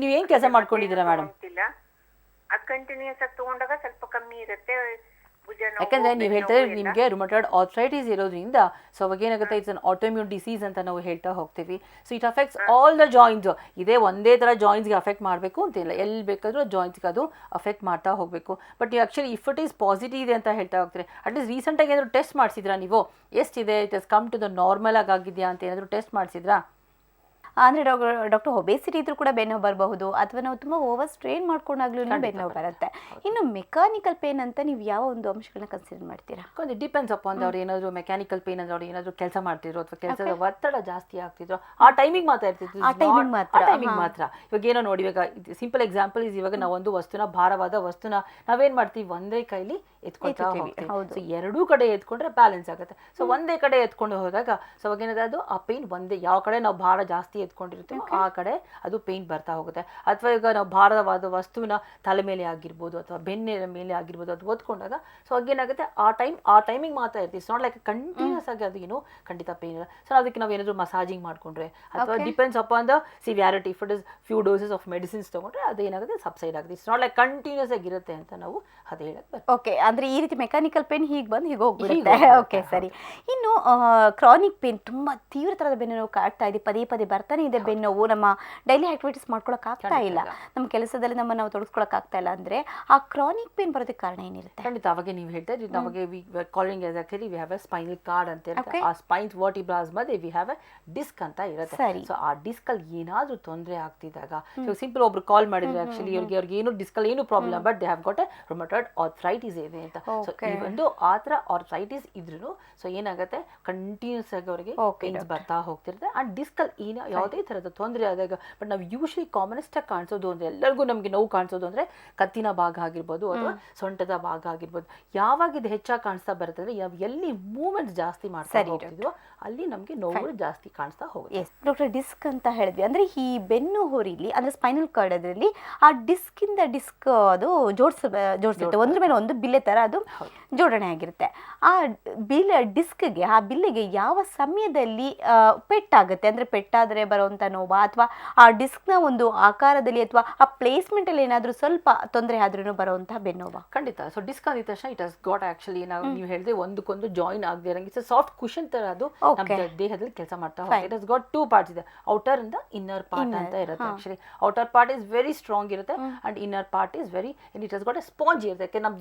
ನೀವು ಏನು ಕೆಲಸ ಮಾಡ್ಕೊಂಡಿದ್ದೀರಾ ಮೇಡಮ್? ಕಂಟಿನ್ಯೂಸ್ ಆಗಿ ತಗೊಂಡಾಗ ಸ್ವಲ್ಪ ಕಮ್ಮಿ ಇರುತ್ತೆ ಭುಜ ನೋವು. ಯಾಕಂದರೆ ನೀವು ಹೇಳ್ತಾರೆ ನಿಮಗೆ ರುಮಟಾಯ್ಡ್ ಆರ್ಥ್ರೈಟಿಸ್ ಇರೋದ್ರಿಂದ ಸೊ ಅವಾಗ ಏನಾಗುತ್ತೆ, ಇಟ್ಸ್ ಅನ್ ಆಟೋಮ್ಯೂನ್ ಡಿಸೀಸ್ ಅಂತ ನಾವು ಹೇಳ್ತಾ ಹೋಗ್ತೀವಿ. So it affects all the joints. ಇದೇ ಒಂದೇ ಥರ ಜಾಯಿಂಟ್ಸ್ಗೆ ಅಫೆಕ್ಟ್ ಮಾಡಬೇಕು ಅಂತಿಲ್ಲ, ಎಲ್ಲಿ ಬೇಕಾದರೂ ಜಾಯಿಂಟ್ಸ್ಗೆ ಅದು ಅಫೆಕ್ಟ್ ಮಾಡ್ತಾ ಹೋಗಬೇಕು. ಬಟ್ ನೀವು actually if it is positive ಇದೆ ಅಂತ ಹೇಳ್ತಾ ಹೋಗ್ತೀರಿ, ಅಟ್ಲೀಸ್ಟ್ ರೀಸೆಂಟಾಗಿ ಏನಾದರೂ ಟೆಸ್ಟ್ ಮಾಡಿಸಿದ್ರಾ ನೀವು? ಎಷ್ಟಿದೆ, it is come to the normal ಆಗಿದೆಯಾ ಅಂತ ಏನಾದರೂ ಟೆಸ್ಟ್ ಮಾಡಿಸಿದ್ರಾ? ಅಂದರೆ ಡಾಕ್ಟರ್ ಒಬೇಸಿಟಿ ಇದ್ರೂ ಕೂಡ ಬೆನ್ನೋವು ಬರಬಹುದು, ಅಥವಾ ನಾವು ತುಂಬ ಓವರ್ ಸ್ಟ್ರೈನ್ ಮಾಡ್ಕೊಂಡಾಗ್ಲೂ ಬೆನ್ನೋವು ಬರುತ್ತೆ. ಇನ್ನು ಮೆಕ್ಯಾನಿಕಲ್ ಪೇನ್ ಅಂತ ನೀವು ಯಾವ ಒಂದು ಅಂಶಗಳನ್ನ ಕನ್ಸಿಡರ್ ಮಾಡ್ತೀರಾ? ಡಿಪೆಂಡ್ಸ್ ಅಪಾನ್ ಅವ್ರು ಏನಾದ್ರು ಮೆಕ್ಯಾನಿಕಲ್ ಪೇನ್ ಅಂದ್ರೆ ಅವ್ರು ಏನಾದ್ರು ಕೆಲಸ ಮಾಡ್ತಿದ್ರು ಅಥವಾ ಕೆಲಸದ ಒತ್ತಡ ಜಾಸ್ತಿ ಆಗ್ತಿದ್ರು ಆ ಟೈಮಿಂಗ್ ಮಾತ್ರ ಇರ್ತಿದ್ರು. ಆ ಟೈಮಿಂಗ್ ಮಾತ್ರ. ಇವಾಗ ಏನೋ ನೋಡಿ, ಇವಾಗ ಸಿಂಪಲ್ ಎಕ್ಸಾಂಪಲ್ ಇವಾಗ ನಾವು ಒಂದು ವಸ್ತುನ, ಭಾರವಾದ ವಸ್ತುನ ನಾವೇನ್ ಮಾಡ್ತೀವಿ, ಒಂದೇ ಕೈಲಿ ಎತ್ಕೊಳ್ತಾ ಹೋಗ್ತೀವಿ. ಸೊ ಎರಡೂ ಕಡೆ ಎತ್ಕೊಂಡ್ರೆ ಬ್ಯಾಲೆನ್ಸ್ ಆಗುತ್ತೆ. ಸೊ ಒಂದೇ ಕಡೆ ಎತ್ಕೊಂಡು ಹೋದಾಗ ಸೊ ಅವಾಗ ಏನಾದ್ರೆ ಅದು ಆ ಪೇನ್ ಒಂದೇ, ಯಾವ ಕಡೆ ನಾವು ಭಾರ ಜಾಸ್ತಿ ಎತ್ಕೊಂಡಿರ್ತೀವೋ ಆ ಕಡೆ ಅದು ಪೇನ್ ಬರ್ತಾ ಹೋಗುತ್ತೆ. ಅಥವಾ ಈಗ ನಾವು ಭಾರವಾದ ವಸ್ತುವಿನ ತಲೆ ಮೇಲೆ ಆಗಿರ್ಬೋದು ಅಥವಾ ಬೆನ್ನಿನ ಮೇಲೆ ಆಗಿರ್ಬೋದು ಅದು ಓದ್ಕೊಂಡಾಗ ಸೊ ಅದೇನಾಗುತ್ತೆ ಆ ಟೈಮಿಂಗ್ ಮಾತ್ರ ಇರ್ತೀವಿ. ಸೊ ನಾಟ್ ಲೈಕ್ ಕಂಟಿನ್ಯೂಸ್ ಆಗಿ ಅದು ಏನು ಖಂಡಿತ ಪೇನ್ ಇಲ್ಲ. ಸೊ ಅದಕ್ಕೆ ನಾವು ಏನಾದ್ರು ಮಸಾಜಿಂಗ್ ಮಾಡ್ಕೊಂಡ್ರೆ ಅಥವಾ depends upon the severity, if it is few doses of medicines ತಗೊಂಡ್ರೆ ಅದೇನಾಗುತ್ತೆ ಸಬ್ಸೈಡ್ ಆಗುತ್ತೆ. ಇಟ್ಸ್ ನಾಟ್ ಲೈಕ್ ಕಂಟಿನ್ಯೂಸ್ ಆಗಿರುತ್ತೆ ಅಂತ ನಾವು ಅದು ಹೇಳಕ್ಕೆ. ಓಕೆ, ಅಂದ್ರೆ ಈ ರೀತಿ ಮೆಕ್ಯಾನಿಕಲ್ ಪೇನ್ ಹೀಗೆ ಬಂದು ಹೀಗೆ ಹೋಗ್ಬಿಡುತ್ತೆ. ಓಕೆ, ಸರಿ. ಇನ್ನು ಕ್ರಾನಿಕ್ ಪೇನ್, ತುಂಬಾ ತೀವ್ರತರದ ಬೆನ್ನು ನೋವು ಕಾಡ್ತಾ ಇದೆ, ಪದೇ ಪದೇ ಬರ್ತಾನೆ ಇದೆ ಬೆನ್ನೋವು, ನಮ್ಮ ಡೈಲಿ ಆಕ್ಟಿವಿಟೀಸ್ ಮಾಡ್ಕೊಳಕ್ ಆಗ್ತಾ ಇಲ್ಲ, ನಮ್ಮ ಕೆಲಸದಲ್ಲಿ ನಾವು ತೊಡಗಿಸ್ಕೊಳಕ್ ಆಗ್ತಾ ಇಲ್ಲ ಅಂದ್ರೆ ಆ ಕ್ರಾನಿಕ್ ಪೇನ್ ಬರೋದಕ್ಕೆ ಕಾರಣ ಏನಿರುತ್ತೆ? ಖಂಡಿತ ಅವಾಗ ನೀವು ಹೇಳ್ತಾ ಇದ್ರಿ, ನಮಗೆ calling actually we have A spinal cord ಅಂತ ಇರುತ್ತೆ. ಆ ಸ್ಪೈನ್ಸ್ ವರ್ಟಿಬ್ರಾಸ್ ಮಧ್ಯೆ ವಿ ಹ್ಯಾವ್ ಎ ಡಿಸ್ಕ್ ಅಂತ ಇರುತ್ತೆ. ಸೊ ಆ ಡಿಸ್ಕ್ ಅಲ್ಲಿ ಏನಾದ್ರೂ ತೊಂದರೆ ಆಗ್ತಿದ್ದಾಗ, ಸಿಂಪಲ್ ಒಬ್ರು ಕಾಲ್ ಮಾಡಿದ್ರೆ ಆಕ್ಚುಲಿ ಅವ್ರಿಗೆ ಏನು ಡಿಸ್ಕ್ ಅಲ್ಲಿ ಏನು problem, but they have got A rheumatoid arthritis ಇದೆ ಅಂತ. ಸೊ ಈ ಒಂದು ಆ ಥರ ಆರ್ಥರೈಟಿಸ್ ಇದ್ರೂ ಸೊ ಏನಾಗುತ್ತೆ, ಕಂಟಿನ್ಯೂಸ್ ಆಗಿ ಅವರಿಗೆ ಪೇನ್ಸ್ ಬರ್ತಾ ಹೋಗ್ತಿರುತ್ತೆ. ಅಂಡ್ ಡಿಸ್ಕ್ ಅಲ್ಲಿ ಯಾವುದೇ ಥರದ ತೊಂದರೆ ಆದಾಗ, ಬಟ್ ನಾವು ಯೂಶಲಿ ಕಾಮನೆಸ್ಟ್ ಆಗಿ ಕಾಣಿಸೋದು ಅಂದ್ರೆ, ಎಲ್ಲರಿಗೂ ನಮಗೆ ನೋವು ಕಾಣಿಸೋದು ಅಂದ್ರೆ ಕತ್ತಿನ ಭಾಗ ಆಗಿರ್ಬೋದು ಅಥವಾ ಸೊಂಟದ ಭಾಗ ಆಗಿರ್ಬೋದು. ಯಾವಾಗ ಇದು ಹೆಚ್ಚಾಗಿ ಕಾಣಿಸ್ತಾ ಬರುತ್ತೆ ಅಂದ್ರೆ, ಎಲ್ಲಿ ಮೂವ್ಮೆಂಟ್ ಜಾಸ್ತಿ ಮಾಡ್ತಾ ಹೋಗ್ತಿದ್ವೋ ಅಲ್ಲಿ ನಮಗೆ ನೋವುಗಳು ಜಾಸ್ತಿ ಕಾಣಿಸ್ತಾ ಹೋಗುತ್ತೆ. ಡಾಕ್ಟರ್, ಡಿಸ್ಕ್ ಅಂತ ಹೇಳಿದ್ವಿ, ಅಂದ್ರೆ ಈ ಬೆನ್ನು ಹೊರಿಲಿ ಅಂದ್ರೆ ಸ್ಪೈನಲ್ ಕಾರ್ಡ್ ಅದರಲ್ಲಿ ಆ ಡಿಸ್ಕ್ ಇಂದ ಡಿಸ್ಕ್ ಅದು ಜೋಡಿಸುತ್ತೆ, ಒಂದ್ರ ಮೇಲೆ ಒಂದು ಬಿಲ್ಲೆ ತರ ಅದು ಜೋಡಣೆ ಆಗಿರುತ್ತೆ. ಆ ಡಿಸ್ಕ್ಗೆ, ಆ ಬಿಲ್ಲಿಗೆ ಯಾವ ಸಮಯದಲ್ಲಿ ಪೆಟ್ಟಾಗುತ್ತೆ, ಅಂದ್ರೆ ಪೆಟ್ಟಾದ್ರೆ ಬರುವಂತ ನೋವಾ ಅಥವಾ ಆ ಡಿಸ್ಕ್ನ ಒಂದು ಆಕಾರದಲ್ಲಿ ಅಥವಾ ಆ ಪ್ಲೇಸ್ಮೆಂಟ್ ಅಲ್ಲಿ ಏನಾದ್ರೂ ಸ್ವಲ್ಪ ತೊಂದರೆ ಆದ್ರೂ ಬರುವಂತಹ ಬೆನ್ನೋವಾ? ಖಂಡಿತ. ಸೊ ಡಿಸ್ಕ್ ಅಂದಿದ ತಕ್ಷಣ ಇಟ್ ಹಸ್ ಗಾಟ್ ಆಕ್ಚುಲಿ, ನೀವು ಹೇಳಿದ್ರೆ ಒಂದಕ್ಕೊಂದು ಜಾಯಿನ್ ಆಗದೆ ಇರಂಗೆ ಇಟ್ಸ್ ಸಾಫ್ಟ್ ಕುಷನ್ ತರ ಅದು ನಮ್ಮ ದೇಹದಲ್ಲಿ ಕೆಲಸ ಮಾಡ್ತಾ ಹೋಗುತ್ತೆ. It has got two parts ಇದೆ, ಔಟರ್ ಇಂದ ಇನ್ನರ್ ಪಾರ್ಟ್ ಅಂತ ಇರುತ್ತೆ. Actually outer part is very strong ಇರುತ್ತೆ and inner part is very, it has got a sponge ಇರುತ್ತೆ.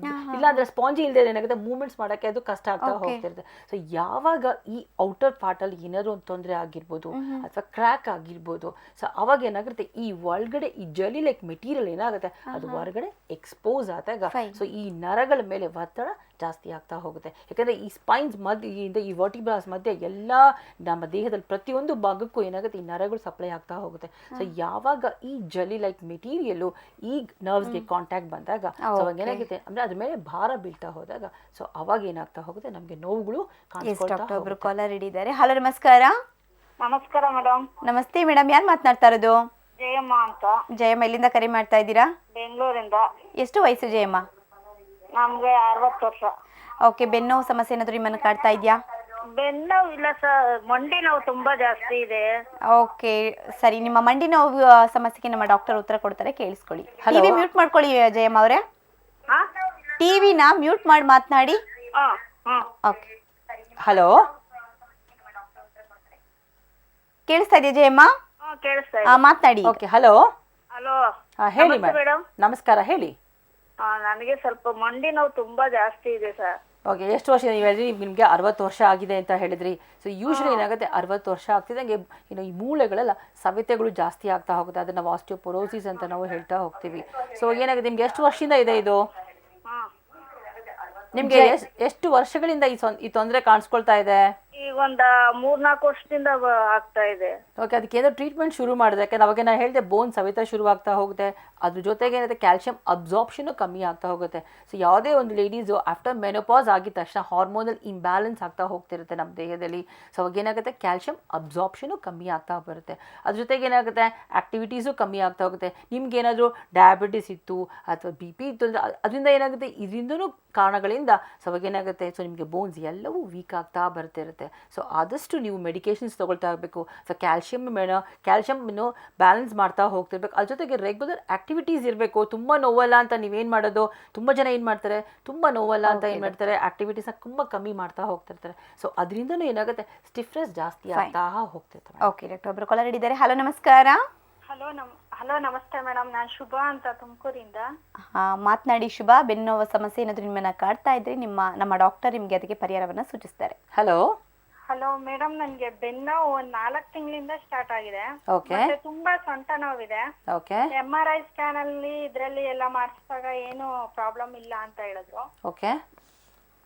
ಇಲ್ಲ ಅಂದ್ರೆ ಸ್ಪಾಂಜಿ ಇಲ್ಲದೆ ಏನಾಗುತ್ತೆ, ಮೂವ್ಮೆಂಟ್ಸ್ ಮಾಡಕ್ಕೆ ಅದು ಕಷ್ಟ ಆಗ್ತಾ ಹೋಗ್ತಿರುತ್ತೆ. ಸೊ ಯಾವಾಗ ಈ ಔಟರ್ ಪಾರ್ಟ್ ಅಲ್ಲಿ ಏನಾದ್ರು ಒಂದು ತೊಂದರೆ ಆಗಿರ್ಬೋದು ಅಥವಾ ಕ್ರ್ಯಾಕ್ ಆಗಿರ್ಬೋದು, ಸೊ ಅವಾಗ ಏನಾಗುತ್ತೆ, ಈ ಒಳಗಡೆ ಈ ಜಲಿ ಲೈಕ್ ಮೆಟೀರಿಯಲ್ ಏನಾಗುತ್ತೆ ಅದು ಹೊರಗಡೆ ಎಕ್ಸ್ಪೋಸ್ ಆದಾಗ ಸೊ ಈ ನರಗಳ ಮೇಲೆ ಒತ್ತಡ ಜಾಸ್ತಿ ಆಗ್ತಾ ಹೋಗುತ್ತೆ. ಯಾಕಂದ್ರೆ ಈ ಸ್ಪೈನ್ಸ್ ಮಧ್ಯೆ, ಈ ವರ್ಟಿಬ್ರಾಸ್ ಮಧ್ಯೆ ಎಲ್ಲ ನಮ್ಮ ದೇಹದಲ್ಲಿ ಪ್ರತಿಯೊಂದು ಭಾಗಕ್ಕೂ ಏನಾಗುತ್ತೆ, ಈ ನರಗಳು ಸಪ್ಲೈ ಆಗ್ತಾ ಹೋಗುತ್ತೆ. ಸೊ ಯಾವಾಗ ಈ ಜಲಿ ಲೈಕ್ ಮೆಟೀರಿಯಲ್ ಈ ನರ್ವ್ಸ್ಗೆ ಕಾಂಟ್ಯಾಕ್ಟ್ ಬಂದಾಗ ಸೊ ಅವಾಗ ಏನಾಗುತ್ತೆ ಅಂದ್ರೆ ಅದ್ರ ಮೇಲೆ ಭಾರ ಬೀಳ್ತಾ ಹೋದಾಗ ಸೊ ಅವಾಗ ಏನಾಗ್ತಾ ಹೋಗುತ್ತೆ, ನಮ್ಗೆ ನೋವುಗಳು ಕಾಣಿಸ್ಕೊಳ್ತಾ ಹೋಗುತ್ತೆ. ಕಾಲರ್ ಹಿಡಿದ್ದಾರೆ. ಹಲೋ, ನಮಸ್ಕಾರ. ನಮಸ್ಕಾರ ಮೇಡಮ್. ನಮಸ್ತೆ ಮೇಡಮ್, ಯಾರು ಮಾತನಾಡ್ತಾ ಇರೋದು? ಜಯಮ್ಮ ಅಂತ. ಜಯಮ್ಮ, ಎಲ್ಲಿಂದ ಕರೆ ಮಾಡ್ತಾ ಇದ್ದೀರಾ? ಬೆಂಗಳೂರಿಂದ. ಎಷ್ಟು ವಯಸ್ಸು ಜಯಮ್ಮ? ನಮ್ಗೆ 60 ವರ್ಷ. ಓಕೆ, ಬೆನ್ನೋವು ಸಮಸ್ಯೆ ಏನಾದ್ರು ನಿಮ್ಮನ್ನು ಕಾಡ್ತಾ ಇದೆಯಾ? ಬೆನ್ನೋವು ಇಲ್ಲ ಸರ್, ಮಂಡಿ ನೋವು ತುಂಬಾ ಜಾಸ್ತಿ ಇದೆ. ಓಕೆ, ಸರಿ. ನಿಮ್ಮ ಮಂಡಿ ನೋವು ಸಮಸ್ಯೆಗೆ ನಮ್ಮ ಡಾಕ್ಟರ್ ಉತ್ತರ ಕೊಡ್ತಾರೆ, ಕೇಳಿಸ್ಕೊಳ್ಳಿ. ಟಿವಿ ಮ್ಯೂಟ್ ಮಾಡ್ಕೊಳ್ಳಿ ಜಯಮ್ಮ ಅವರೇ, ಟಿವಿನ ಮ್ಯೂಟ್ ಮಾಡಿ ಮಾತನಾಡಿ. ಓಕೆ. ಹಲೋ, ಕೇಳಿಸ್ತಾ ಇದೆಯಾ ಜಯಮ್ಮ? ಕೇಳಿಸ್ತಾ ಮಾತನಾಡಿ. ಓಕೆ. ಹಲೋ. ಹಲೋ, ಹೇಳಿ ಮೇಡಮ್. ನಮಸ್ಕಾರ, ಹೇಳಿ. ನನಗೆ ಸ್ವಲ್ಪ ಮಂಡಿ ನೋವು ತುಂಬಾ ಜಾಸ್ತಿ ಇದೆ ಸರ್. ಓಕೆ, ಎಷ್ಟು ವರ್ಷ ನೀವು ಹೇಳಿದ್ರಿ? ನಿಮಗೆ 60 ವರ್ಷ ಆಗಿದೆ ಅಂತ ಹೇಳಿದ್ರಿ. ಸೊ ಯೂಶಲಿ ಏನಾಗುತ್ತೆ, 60 ವರ್ಷ ಆಗ್ತಿದ್ದಂಗೆ ಈ ಮೂಳೆಗಳೆಲ್ಲ ಸವೆತಗಳು ಜಾಸ್ತಿ ಆಗ್ತಾ ಹೋಗುತ್ತೆ. ಅದನ್ನ ನಾವು ಆಸ್ಟಿಯೋಪೊರೋಸಿಸ್ ಅಂತ ನಾವು ಹೇಳ್ತಾ ಹೋಗ್ತೀವಿ. ಸೊ ಏನಾಗುತ್ತೆ, ನಿಮ್ಗೆ ಎಷ್ಟು ವರ್ಷದಿಂದ ಇದೆ ಇದು? ನಿಮ್ಗೆ ಎಷ್ಟು ವರ್ಷಗಳಿಂದ ಈ ತೊಂದರೆ ಕಾಣಿಸ್ಕೊಳ್ತಾ ಇದೆ? ಈಗ ಒಂದ 3-4 ವರ್ಷದಿಂದ ಆಗ್ತಾ ಇದೆ. ಓಕೆ, ಅದಕ್ಕೆ ಏನೋ ಟ್ರೀಟ್ಮೆಂಟ್ ಶುರು ಮಾಡಿದೆ? ಯಾಕಂದ್ರೆ ಅವಾಗ ನಾನು ಹೇಳಿದೆ ಬೋನ್ ಸವೆತ ಶುರು ಆಗ್ತಾ ಹೋಗುತ್ತೆ, ಅದ್ರ ಜೊತೆಗೆ ಏನಾಗುತ್ತೆ ಕ್ಯಾಲ್ಸಿಯಂ ಅಬ್ಸಾರ್ಪ್ಷನ್ ಕಮ್ಮಿ ಆಗ್ತಾ ಹೋಗುತ್ತೆ. ಸೊ ಯಾವುದೇ ಒಂದು ಲೇಡೀಸು ಆಫ್ಟರ್ ಮೆನೋಪಾಸ್ ಆಗಿದ ತಕ್ಷಣ ಹಾರ್ಮೋನಲ್ ಇಂಬ್ಯಾಲೆನ್ಸ್ ಆಗ್ತಾ ಹೋಗ್ತಿರುತ್ತೆ ನಮ್ಮ ದೇಹದಲ್ಲಿ. ಸೊ ಅವಾಗ ಏನಾಗುತ್ತೆ, ಕ್ಯಾಲ್ಸಿಯಂ ಅಬ್ಸಾರ್ಪ್ಷನು ಕಮ್ಮಿ ಆಗ್ತಾ ಬರುತ್ತೆ. ಅದ್ರ ಜೊತೆಗೆ ಏನಾಗುತ್ತೆ, ಆಕ್ಟಿವಿಟೀಸು ಕಮ್ಮಿ ಆಗ್ತಾ ಹೋಗುತ್ತೆ. ನಿಮ್ಗೆ ಏನಾದರೂ ಡಯಾಬಿಟಿಸ್ ಇತ್ತು ಅಥವಾ BP ಇತ್ತು ಅಂದರೆ ಅದರಿಂದ ಏನಾಗುತ್ತೆ, ಇದರಿಂದನೂ ಕಾರಣಗಳಿಂದ ಸೊ ಅವಾಗ ಏನಾಗುತ್ತೆ, ಸೊ ನಿಮಗೆ ಬೋನ್ಸ್ ಎಲ್ಲವೂ ವೀಕ್ ಆಗ್ತಾ ಬರ್ತಿರುತ್ತೆ. ಸೊ ಆದಷ್ಟು ನೀವು ಮೆಡಿಕೇಶನ್ಸ್ ತೊಗೊಳ್ತಾ ಇರಬೇಕು. ಸೊ ಕ್ಯಾಲ್ಸಿಯಮ್ಮನ್ನು ಬ್ಯಾಲೆನ್ಸ್ ಮಾಡ್ತಾ ಹೋಗ್ತಿರ್ಬೇಕು. ಅದ್ರ ಜೊತೆಗೆ ರೆಗ್ಯುಲರ್ ಆಕ್ಟಿವಿಟೀಸ್ ಇರಬೇಕು. ತುಂಬ ನೋವಲ್ಲ ಅಂತ ನೀವೇನು ಮಾಡೋದು, ತುಂಬ ಜನ ಏನು ಮಾಡ್ತಾರೆ, ತುಂಬ ನೋವಲ್ಲ ಅಂತ ಏನು ಮಾಡ್ತಾರೆ, ಆಕ್ಟಿವಿಟೀಸ್ನ ತುಂಬ ಕಮ್ಮಿ ಮಾಡ್ತಾ ಹೋಗ್ತಿರ್ತಾರೆ. ಸೊ ಅದರಿಂದನೂ ಏನಾಗುತ್ತೆ, ಸ್ಟಿಫ್ನೆಸ್ ಜಾಸ್ತಿ ಆಗ್ತಾ ಹೋಗ್ತಿರ್ತಾರೆ. ಓಕೆ ಡಾಕ್ಟರ್, ಒಬ್ಬರು ಕಾಲರ್ ಹಿಡಿದ್ದಾರೆ. ಹಲೋ, ನಮಸ್ಕಾರ. ಹಲೋ, ನಮಸ್ತೆ ಮೇಡಮ್. ನಾನು ಶುಭಾ ಅಂತ, ತುಮಕೂರಿಂದ. ಮಾತನಾಡಿ ಶುಭಾ. ಬೆನ್ನೋವ ಸಮಸ್ಯೆ ಏನಾದರೂ ನಿಮ್ಮನ್ನ ಕಾಡ್ತಾ ಇದ್ರೆ ನಮ್ಮ ಡಾಕ್ಟರ್ ನಿಮಗೆ ಅದಕ್ಕೆ ಪರಿಹಾರವನ್ನ ಸೂಚಿಸ್ತಾರೆ. ಹಲೋ. ಹಲೋ ಮೇಡಮ್, ನನಗೆ ಬೆನ್ನು ಒಂದ್ 4 ತಿಂಗಳಿಂದ ಸ್ಟಾರ್ಟ್ ಆಗಿದೆ. ಓಕೆ ಮತ್ತೆ ತುಂಬಾ ಸೊಂಟ ನೋವಿದೆ. ಓಕೆ MRI ಸ್ಕ್ಯಾನ್ ಅಲ್ಲಿ ಇದ್ರಲ್ಲಿ ಎಲ್ಲ ಮಾಡಿಸಿದಾಗ ಏನು ಪ್ರಾಬ್ಲಮ್ ಇಲ್ಲ ಅಂತ ಹೇಳಿದ್ರು. ಓಕೆ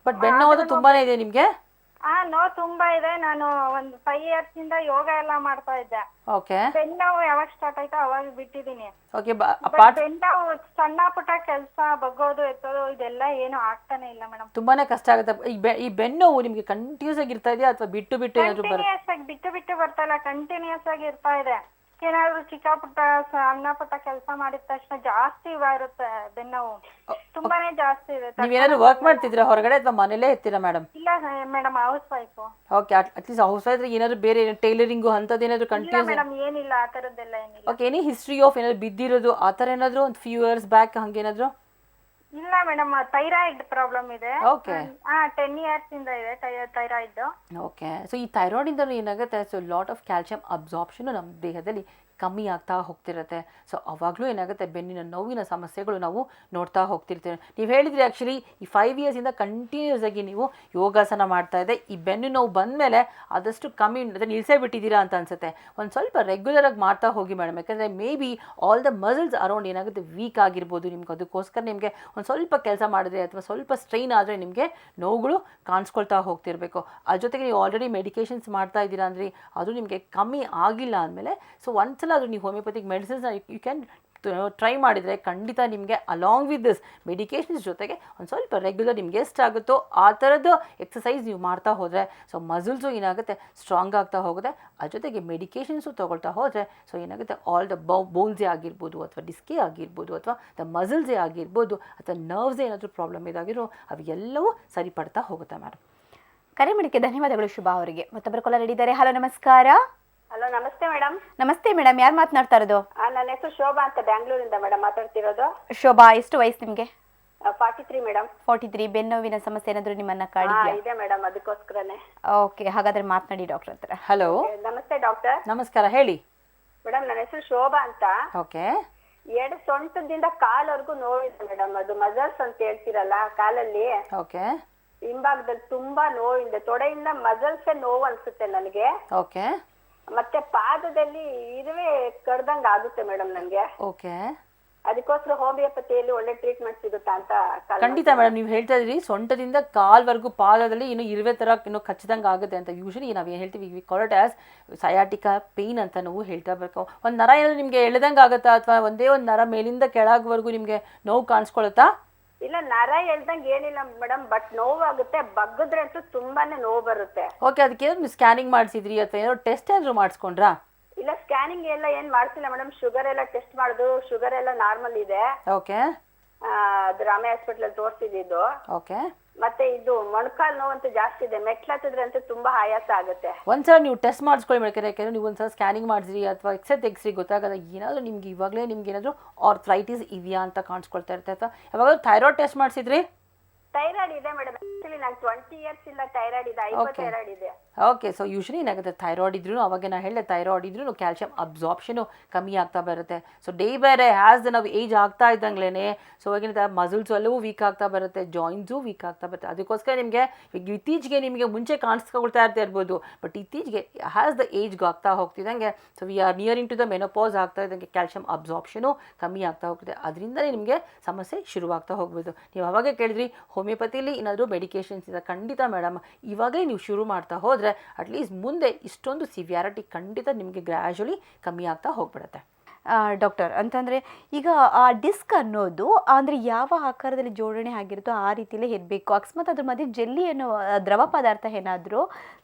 ಬಟ್ ಬೆನ್ನು ನೋವು ತುಂಬಾನೇ ಇದೆ ನಿಮಗೆ? ನೋವು ತುಂಬಾ ಇದೆ. ನಾನು ಒಂದು 5 years ಇಂದ ಯೋಗ ಎಲ್ಲ ಮಾಡ್ತಾ ಇದ್ದೆ. ಓಕೆ ಬೆನ್ನು ನೋವು ಯಾವಾಗ ಸ್ಟಾರ್ಟ್ ಆಯ್ತೋ ಅವಾಗ ಬಿಟ್ಟಿದ್ದೀನಿ. ಓಕೆ ಬಟ್ ಬೆನ್ನು ನೋವು ಸಣ್ಣ ಪುಟ್ಟ ಕೆಲಸ ಬಗ್ಗೋದು ಎತ್ತೋದು ಇದೆಲ್ಲ ಏನು ಆಗ್ತಾನೆ ಇಲ್ಲ ಮೇಡಮ್. ತುಂಬಾನೇ ಕಷ್ಟ ಆಗುತ್ತೆ. ಈ ಬೆನ್ನು ನೋವು ನಿಮಗೆ ಕಂಟಿನ್ಯೂಸ್ ಆಗಿ ಇರ್ತಾ ಇದೆಯಾ ಅಥವಾ ಬಿಟ್ಟು ಬಿಟ್ಟು ಏನಾದ್ರು ಬರುತ್ತೆ? ಕಂಟಿನ್ಯೂಸ್ ಆಗಿ ಬಿಟ್ಟು ಬರ್ತಾ ಇಲ್ಲ, ಕಂಟಿನ್ಯೂಸ್ ಆಗಿ ಇರ್ತಾ ಇದೆ. ಏನಾದ್ರು ಚಿಕ್ಕ ಪುಟ್ಟ ಸಣ್ಣ ಪುಟ್ಟ ಕೆಲಸ ಮಾಡಿದ ತಕ್ಷಣ ಜಾಸ್ತಿ ಇರುತ್ತೆ ಬೆನ್ನೋವು, ತುಂಬಾನೇ ಜಾಸ್ತಿ ಇದೆ. ನೀವೇನಾದ್ರು ವರ್ಕ್ ಮಾಡ್ತಿದ್ದೀರಾ ಹೊರಗಡೆ ಅಥವಾ ಮನೇಲೇ ಇರ್ತೀರಾ ಮೇಡಮ್? ಇಲ್ಲ madam, house wife. Okay at least house wife ಏನಾದ್ರು ಬೇರೆ ಟೈಲರಿಂಗು ಅಂಥದ್ದು ಏನಾದ್ರು ಇಲ್ಲ ಕಂಟಿನ್ಯೂಸ್? ಮೇಡಮ್, ಏನಿಲ್ಲ ಆ ಥರದ್ದೆಲ್ಲ ಏನಿಲ್ಲ. ಓಕೆ ಎನಿ ಹಿಸ್ಟ್ರಿ ಆಫ್ ಏನಾದ್ರು ಬಿದ್ದಿರೋದು ಆ ಥರ ಏನಾದ್ರು ಒಂದು ಫ್ಯೂ ಇಯರ್ಸ್ ಬ್ಯಾಕ್ ಹಂಗೇನಾದ್ರು? ಇಲ್ಲ ಮೇಡಮ್, ಥೈರಾಯ್ಡ್ ಪ್ರಾಬ್ಲಮ್ ಇದೆ. ಓಕೆ 10 years ಇಂದ ಇದೆ ಥೈರಾಯ್ಡ್. ಓಕೆ ಸೊ ಈ ಥೈರಾಯ್ಡಿಂದ ಏನಾಗುತ್ತೆ, so lot of calcium absorption ನಮ್ಮ ದೇಹದಲ್ಲಿ ಕಮ್ಮಿ ಆಗ್ತಾ ಹೋಗ್ತಿರುತ್ತೆ. ಸೊ ಅವಾಗಲೂ ಏನಾಗುತ್ತೆ, ಬೆನ್ನಿನ ನೋವಿನ ಸಮಸ್ಯೆಗಳು ನಾವು ನೋಡ್ತಾ ಹೋಗ್ತಿರ್ತೀವಿ. ನೀವು ಹೇಳಿದ್ರಿ ಆ್ಯಕ್ಚುಲಿ ಈ 5 yearsಯಿಂದ ಕಂಟಿನ್ಯೂಸ್ ಆಗಿ ನೀವು ಯೋಗಾಸನ ಮಾಡ್ತಾ ಇದೆ. ಈ ಬೆನ್ನು ನೋವು ಬಂದಮೇಲೆ ಆದಷ್ಟು ಕಮ್ಮಿ ನಿಲ್ಸೇ ಬಿಟ್ಟಿದ್ದೀರಾ ಅಂತ ಅನ್ಸುತ್ತೆ. ಒಂದು ಸ್ವಲ್ಪ ರೆಗ್ಯುಲರ್ ಆಗಿ ಮಾಡ್ತಾ ಹೋಗಿ ಮೇಡಮ್, ಯಾಕಂದರೆ may be all the muscles around ಏನಾಗುತ್ತೆ ವೀಕ್ ಆಗಿರ್ಬೋದು ನಿಮ್ಗೆ. ಅದಕ್ಕೋಸ್ಕರ ನಿಮಗೆ ಒಂದು ಸ್ವಲ್ಪ ಕೆಲಸ ಮಾಡಿದ್ರೆ ಅಥವಾ ಸ್ವಲ್ಪ ಸ್ಟ್ರೈನ್ ಆದರೆ ನಿಮಗೆ ನೋವುಗಳು ಕಾಣಿಸ್ಕೊಳ್ತಾ ಹೋಗ್ತಿರ್ಬೇಕು. ಅದ್ರ ಜೊತೆಗೆ ನೀವು ಆಲ್ರೆಡಿ ಮೆಡಿಕೇಷನ್ಸ್ ಮಾಡ್ತಾ ಇದ್ದೀರಾ ಅಂದರೆ ಅದು ನಿಮಗೆ ಕಮ್ಮಿ ಆಗಿಲ್ಲ ಅಂದಮೇಲೆ ಸೊ ಒಂದ್ಸಲ ಅದು ನೀವು ಹೋಮಿಯೋಪತಿಕ್ ಮೆಡಿಸಿನ್ಸ್ನ ಯು ಕ್ಯಾನ್ ಟ್ರೈ ಮಾಡಿದರೆ ಖಂಡಿತ ನಿಮಗೆ ಅಲಾಂಗ್ ವಿತ್ ದಿಸ್ ಮೆಡಿಕೇಷನ್ಸ್ ಜೊತೆಗೆ ಒಂದು ಸ್ವಲ್ಪ ರೆಗ್ಯುಲರ್ ನಿಮ್ಗೆ ಎಷ್ಟಾಗುತ್ತೋ ಆ ಥರದ್ದು ಎಕ್ಸಸೈಸ್ ನೀವು ಮಾಡ್ತಾ ಹೋದರೆ ಸೊ ಮಸಲ್ಸು ಏನಾಗುತ್ತೆ ಸ್ಟ್ರಾಂಗ್ ಆಗ್ತಾ ಹೋಗುತ್ತೆ. ಅದ್ರ ಜೊತೆಗೆ ಮೆಡಿಕೇಷನ್ಸು ತೊಗೊಳ್ತಾ ಹೋದರೆ ಸೊ ಏನಾಗುತ್ತೆ ಆಲ್ ದ ಬೋನ್ಸೇ ಆಗಿರ್ಬೋದು ಅಥವಾ ಡಿಸ್ಕೇ ಆಗಿರ್ಬೋದು ಅಥವಾ ದ ಮಸಲ್ಸೇ ಆಗಿರ್ಬೋದು ಅಥವಾ ನರ್ವ್ಸೇ ಏನಾದರೂ ಪ್ರಾಬ್ಲಮ್ ಇದಾಗಿರೋ ಅವು ಎಲ್ಲವೂ ಸರಿಪಡ್ತಾ ಹೋಗುತ್ತೆ ಮೇಡಮ್. ಕರೆ ಮಾಡಿಕ್ಕೆ ಧನ್ಯವಾದಗಳು ಶುಭಾ ಅವರಿಗೆ. ಮತ್ತೊಬ್ಬರು ಕಾಲರ್ ಹಿಡಿದ್ದಾರೆ. ಹಲೋ ನಮಸ್ಕಾರ. ಹಲೋ, ನಮಸ್ತೆ ಮೇಡಮ್. ನಮಸ್ತೆ ಮೇಡಮ್, ಯಾರು ಮಾತನಾಡ್ತಾ ಇರೋದು? ನನ್ನ ಹೆಸರು ಶೋಭಾ ಅಂತ ಬ್ಯಾಂಗ್ಳೂರಿಂದ ಮೇಡಮ್ ಮಾತಾಡ್ತಿರೋದು. ಶೋಭಾ, ಎಷ್ಟು ವಯಸ್ಸು ನಿಮಗೆ? 43 ಮೇಡಮ್. 43. ಬೆನ್ನೋವಿನ ಸಮಸ್ಯೆ ಏನಾದರೂ ನಿಮ್ಮನ್ನ ಕಾಡಿದ್ಯಾ? ಇದೆ ಮೇಡಮ್, ಅದಕ್ಕೋಸ್ಕರನೇ. ಓಕೆ, ಹಾಗಾದ್ರೆ ಮಾತನಾಡಿ ಡಾಕ್ಟರ್ ಹತ್ರ. ಹಲೋ ನಮಸ್ತೆ ಡಾಕ್ಟರ್. ನಮಸ್ಕಾರ, ಹೇಳಿ ಮೇಡಮ್, ನನ್ನ ಹೆಸರು ಶೋಭಾ ಅಂತ. ಓಕೆ ಎಡ ಸೊಂಟದಿಂದ ಕಾಲ್ವರೆಗೂ ನೋವಿದೆ ಮೇಡಮ್. ಅದು ಮಸಲ್ಸ್ ಅಂತ ಹೇಳ್ತಿರಲ್ಲ ಕಾಲಲ್ಲಿ, ಓಕೆ ಹಿಂಭಾಗದಲ್ಲಿ ತುಂಬಾ ನೋವಿದೆ. ತೊಡೆಯಿಂದ ಮಸಲ್ಸೇ ನೋವು ಅನ್ಸುತ್ತೆ ನನಗೆ. ಓಕೆ ಮತ್ತೆ ಪಾದದಲ್ಲಿ ಇರುವೆ ಕಡ್ದಂಗ ಆಗುತ್ತೆ ಮೇಡಮ್ ನನಗೆ. ಓಕೆ ಅದಕ್ಕೋಸ್ಕರ ಹೋಮಿಯೋಪತಿಯಲ್ಲಿ ಒಳ್ಳೆ ಟ್ರೀಟ್ಮೆಂಟ್ ಸಿಗುತ್ತಾ ಅಂತ ಖಂಡಿತ ಮೇಡಮ್, ನೀವು ಹೇಳ್ತಾ ಇದ್ರಿ ಸೊಂಟದಿಂದ ಕಾಲ್ವರೆಗೂ ಪಾದದಲ್ಲಿ ಇನ್ನು ಇರುವೆ ಥರ ಇನ್ನೂ ಖಚಿತಂಗೆ ಆಗುತ್ತೆ ಅಂತ. ಯೂಶಲಿ ನಾವೇನು ಹೇಳ್ತೀವಿ, we call it as sciatica pain ಅಂತ ನಾವು ಹೇಳ್ತಾ ಬೇಕು. ಒಂದು ನರ ಏನಾದ್ರು ನಿಮಗೆ ಎಳೆದಂಗೆ ಆಗುತ್ತಾ ಅಥವಾ ಒಂದೇ ಒಂದು ನರ ಮೇಲಿಂದ ಕೆಳಗವರೆಗೂ ನಿಮಗೆ ನೋವು ಕಾಣಿಸ್ಕೊಳುತ್ತಾ? ಇಲ್ಲ, ನರ ಎಳ್ದಂಗೆ ಏನಿಲ್ಲ ಮೇಡಮ್, ಬಟ್ ನೋವಾಗುತ್ತೆ. ಬಗ್ಗದ್ರೆ ಅಂತೂ ತುಂಬಾನೇ ನೋವು ಬರುತ್ತೆ. ಓಕೆ, ಅದಕ್ಕೆ ಏನಾದ್ರು ನೀವು ಸ್ಕ್ಯಾನಿಂಗ್ ಮಾಡಿಸಿದ್ರಿ ಅಥವಾ ಏನಾದ್ರು ಟೆಸ್ಟ್ ಏನಾದ್ರು ಮಾಡಿಸ್ಕೊಂಡ್ರಾ? ಇಲ್ಲ, ಸ್ಕ್ಯಾನಿಂಗ್ ಎಲ್ಲ ಏನ್ ಮಾಡ್ತಿಲ್ಲ ಮೇಡಮ್. ಶುಗರ್ ಎಲ್ಲ ಟೆಸ್ಟ್ ಮಾಡುದು, ಶುಗರ್ ಎಲ್ಲ ನಾರ್ಮಲ್ ಇದೆ. ಓಕೆ ಅದು ರಾಮಯ್ಯ ಹಾಸ್ಪಿಟಲ್ ಅಲ್ಲಿ ತೋರಿಸಿದ್ದು. ಓಕೆ ಮತ್ತೆ ಇದು ಮೊಣಕಾಲ್ ನೋವಂತೂ ಜಾಸ್ತಿ ಇದೆ. ಮೆಟ್ಲತ್ತಿದ್ರೆ ಅಂತೂ ತುಂಬಾ ಆಯಾಸ ಆಗುತ್ತೆ. ಒಂದ್ಸಲ ನೀವು ಟೆಸ್ಟ್ ಮಾಡಿಸ್ಕೊಳ್ಳಿ ಮೇಡಮ್. ಯಾಕೆಂದ್ರೆ ನೀವು ಒಂದ್ಸಲ ಸ್ಕ್ಯಾನಿಂಗ್ ಮಾಡಿದ್ರಿ ಅಥವಾ ಎಕ್ಸ್ರೇ ತೆಗ್ಸ್ರಿ, ಗೊತ್ತಾಗಲ್ಲ ಏನಾದರೂ ನಿಮ್ಗೆ ಇವಾಗಲೇ ನಿಮ್ಗೆ ಏನಾದರೂ ಆರ್ಥ್ರೈಟಿಸ್ ಇದೆಯಾ ಅಂತ ಕಾಣಿಸ್ಕೊಳ್ತಾ ಇರುತ್ತೆ. ಅಥವಾ ಯಾವಾಗ ಥೈರಾಯ್ಡ್ ಟೆಸ್ಟ್ ಮಾಡಿಸಿದ್ರಿ? ಥೈರಾಯ್ಡ್ ಇದೆ ಮೇಡಮ್. ಆಕ್ಚುಲಿ ನಂಗೆ 20 years ಇಂದ ಥೈರಾಯ್ಡ್ ಇದೆ. ಥೈರಾಯ್ಡ್ ಇದೆ. ಓಕೆ, ಸೊ ಯೂಶಲಿ ಏನಾಗುತ್ತೆ, ಥೈರಾಯ್ಡ್ ಇದ್ರೂ ಅವಾಗ ನಾನು ಹೇಳಿದೆ ಥೈರಾಯ್ಡ್ ಇದ್ರೂ ಕ್ಯಾಲ್ಸಿಯಂ ಅಬ್ಸಾರ್ಪ್ಷನು ಕಮ್ಮಿ ಆಗ್ತಾ ಬರುತ್ತೆ. ಸೊ ಡೇ ಬೇರೆ ಹ್ಯಾಸ್ ನಾವು ಏಜ್ ಆಗ್ತಾ ಇದ್ದಂಗ್ಲೇ ಸೊ ಇವಾಗಿನ ಮಸಲ್ಸು ಎಲ್ಲವೂ ವೀಕ್ ಆಗ್ತಾ ಬರುತ್ತೆ, ಜಾಯಿಂಟ್ಸು ವೀಕ್ ಆಗ್ತಾ ಬರುತ್ತೆ. ಅದಕ್ಕೋಸ್ಕರ ನಿಮಗೆ ಇತ್ತೀಚೆಗೆ ನಿಮಗೆ ಮುಂಚೆ ಕಾಣಿಸ್ಕೊಳ್ತಾ ಇರ್ಬೋದು, ಬಟ್ ಇತ್ತೀಚೆಗೆ ಹ್ಯಾಸ್ ದ ಏಜ್ಗೆ ಆಗ್ತಾ ಹೋಗ್ತಿದ್ದಂಗೆ so we are nearing to the menopause ಆಗ್ತಾ ಇದ್ದಂಗೆ ಕ್ಯಾಲ್ಸಿಯಂ ಅಬ್ಸಾರ್ಪ್ಷನು ಕಮ್ಮಿ ಆಗ್ತಾ ಹೋಗುತ್ತೆ. ಅದರಿಂದಲೇ ನಿಮಗೆ ಸಮಸ್ಯೆ ಶುರುವಾಗ್ತಾ ಹೋಗ್ಬೋದು. ನೀವು ಅವಾಗೇ ಕೇಳಿದ್ರಿ ಹೋಮಿಯೋಪತಿಲಿ ಏನಾದರೂ ಮೆಡಿಕೇಷನ್ಸ್ ಇದೆ. ಖಂಡಿತ ಮೇಡಮ್, ಇವಾಗಲೇ ನೀವು ಶುರು ಮಾಡ್ತಾ ಹೋದರೆ ಅಟ್ಲೀಸ್ಟ್ ಮುಂದೆ ಇಷ್ಟೊಂದು ಸಿವಿಯಾರಿಟಿ ಖಂಡಿತ ನಿಮಗೆ ಗ್ರ್ಯಾಜುಲಿ ಕಮ್ಮಿ ಆಗ್ತಾ ಹೋಗ್ಬಿಡುತ್ತೆ. ಡಾಕ್ಟರ್, ಅಂತಂದರೆ ಈಗ ಆ ಡಿಸ್ಕ್ ಅನ್ನೋದು ಅಂದರೆ ಯಾವ ಆಕಾರದಲ್ಲಿ ಜೋಡಣೆ ಆಗಿರುತ್ತೋ ಆ ರೀತಿಯಲ್ಲೇ ಇರಬೇಕು. ಅಕಸ್ಮಾತ್ ಅದ್ರ ಮಧ್ಯೆ ಜೆಲ್ಲಿ ಅನ್ನೋ ದ್ರವ ಪದಾರ್ಥ ಏನಾದರೂ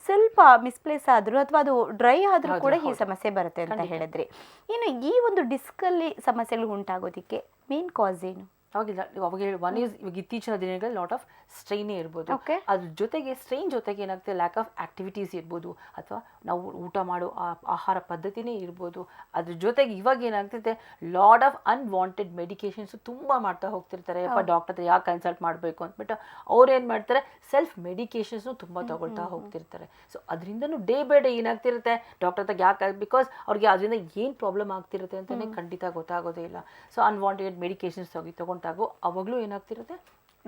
ಸ್ವಲ್ಪ ಮಿಸ್ಪ್ಲೇಸ್ ಆದರೂ ಅಥವಾ ಅದು ಡ್ರೈ ಆದರೂ ಕೂಡ ಈ ಸಮಸ್ಯೆ ಬರುತ್ತೆ ಅಂತ ಹೇಳಿದ್ರಿ. ಇನ್ನು ಈ ಒಂದು ಡಿಸ್ಕಲ್ಲಿ ಸಮಸ್ಯೆಗಳು ಉಂಟಾಗೋದಕ್ಕೆ ಮೇನ್ ಕಾಸ್ ಏನು? ಅವಾಗಿಲ್ಲ ಅವಾಗ ಒನ್ ಈಸ್ ಇವಾಗ ಇತ್ತೀಚಿನ ದಿನಗಳಲ್ಲಿ ಲಾಟ್ ಆಫ್ ಸ್ಟ್ರೈನೇ ಇರ್ಬೋದು. ಅದ್ರ ಜೊತೆಗೆ ಸ್ಟ್ರೈನ್ ಜೊತೆಗೆ ಏನಾಗುತ್ತೆ, ಲ್ಯಾಕ್ ಆಫ್ ಆ್ಯಕ್ಟಿವಿಟೀಸ್ ಇರ್ಬೋದು ಅಥವಾ ನಾವು ಊಟ ಮಾಡೋ ಆಹಾರ ಪದ್ಧತಿನೇ ಇರ್ಬೋದು. ಅದ್ರ ಜೊತೆಗೆ ಇವಾಗ ಏನಾಗ್ತಿದೆ, ಲಾಟ್ ಆಫ್ ಅನ್ವಾಂಟೆಡ್ ಮೆಡಿಕೇಷನ್ಸು ತುಂಬ ಮಾಡ್ತಾ ಹೋಗ್ತಿರ್ತಾರೆ. ಯಪ್ಪ ಡಾಕ್ಟರ್ ಹತ್ರ ಯಾಕೆ ಕನ್ಸಲ್ಟ್ ಮಾಡಬೇಕು ಅಂದ್ಬಿಟ್ಟು ಅವ್ರು ಏನು ಮಾಡ್ತಾರೆ, ಸೆಲ್ಫ್ ಮೆಡಿಕೇಷನ್ಸ್ನು ತುಂಬ ತಗೊಳ್ತಾ ಹೋಗ್ತಿರ್ತಾರೆ. ಸೊ ಅದರಿಂದನೂ ಡೇ ಬೈ ಡೇ ಏನಾಗ್ತಿರುತ್ತೆ, ಡಾಕ್ಟರ್ ಹತ್ರ ಯಾಕೆ, ಬಿಕಾಸ್ ಅವ್ರಿಗೆ ಅದರಿಂದ ಏನು ಪ್ರಾಬ್ಲಮ್ ಆಗ್ತಿರುತ್ತೆ ಅಂತಲೇ ಖಂಡಿತ ಗೊತ್ತಾಗೋದೇ ಇಲ್ಲ. ಸೊ ಅನ್ವಾಂಟೆಡ್ ಮೆಡಿಕೇಷನ್ಸ್ ತಗೊಂಡಾಗೋ ಅವಾಗಲೂ ಏನಾಗ್ತಿರುತ್ತೆ,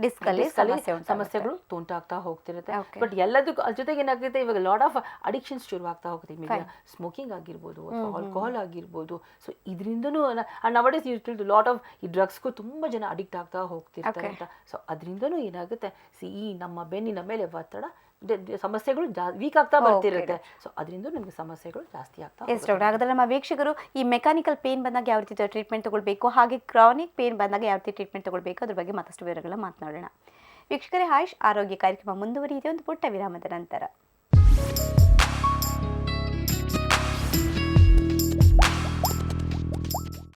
ಡಿಸ್ಕಲ್ಲಿ ಸಮಸ್ಯೆ ಉಂಟಾಗುತ್ತೆ. ಸಮಸ್ಯೆಗಳು ತುಂಟಾಗ್ತಾ ಹೋಗ್ತಿರುತ್ತೆ. Okay. ಬಟ್ ಎಲ್ಲದಕ್ಕೂ ಅದ್ರ ಜೊತೆಗೆ ಏನಾಗುತ್ತೆ, ಇವಾಗ ಲಾಟ್ ಆಫ್ ಅಡಿಕ್ಷನ್ಸ್ ಶುರುವಾಗ್ತಾ ಹೋಗುತ್ತೆ. ಈಗ ಸ್ಮೋಕಿಂಗ್ ಆಗಿರ್ಬೋದು ಅಥವಾ ಆಲ್ಕೋಹಾಲ್ ಆಗಿರ್ಬೋದು. ಸೊ ಇದರಿಂದನೂ ನವಡೇಸ್ ಲಾಟ್ ಆಫ್ ಈ ಡ್ರಗ್ಸ್ಗೂ ತುಂಬ ಜನ ಅಡಿಕ್ಟ್ ಆಗ್ತಾ ಹೋಗ್ತಿರ್ತಾರೆ ಅಂತ. ಸೊ ಅದರಿಂದನೂ ಏನಾಗುತ್ತೆ, ಈ ನಮ್ಮ ಬೆನ್ನಿನ ಮೇಲೆ ಒತ್ತಡ ಸಮಸ್ಯೆಗಳು ವೀಕ್ ಆಗ್ತಾ ಬರ್ತಿರುತ್ತೆ. ಸೊ ಅದರಿಂದ ನಮಗೆ ಸಮಸ್ಯೆಗಳು ಜಾಸ್ತಿ ಆಗ್ತಾ ಎಸ್ ಡಾಕ್ಟರ್, ಹಾಗಾದ್ರೆ ನಮ್ಮ ವೀಕ್ಷಕರು ಈ ಮೆಕ್ಯಾನಿಕಲ್ ಪೇನ್ ಬಂದಾಗ ಯಾವ ರೀತಿ ಟ್ರೀಟ್ಮೆಂಟ್ ತಗೊಳ್ಬೇಕು, ಹಾಗೆ ಕ್ರಾನಿಕ್ ಪೇನ್ ಬಂದಾಗ ಯಾವ ರೀತಿ ಟ್ರೀಟ್ಮೆಂಟ್ ತಗೊಳ್ಬೇಕು, ಅದ್ರ ಬಗ್ಗೆ ಮತ್ತಷ್ಟು ವಿವರಗಳನ್ನ ಮಾತನಾಡೋಣ. ವೀಕ್ಷಕರೇ, ಆಯುಷ್ ಆರೋಗ್ಯ ಕಾರ್ಯಕ್ರಮ ಮುಂದುವರಿಯುತ್ತೆ ಒಂದು ಪುಟ್ಟ ವಿರಾಮದ ನಂತರ.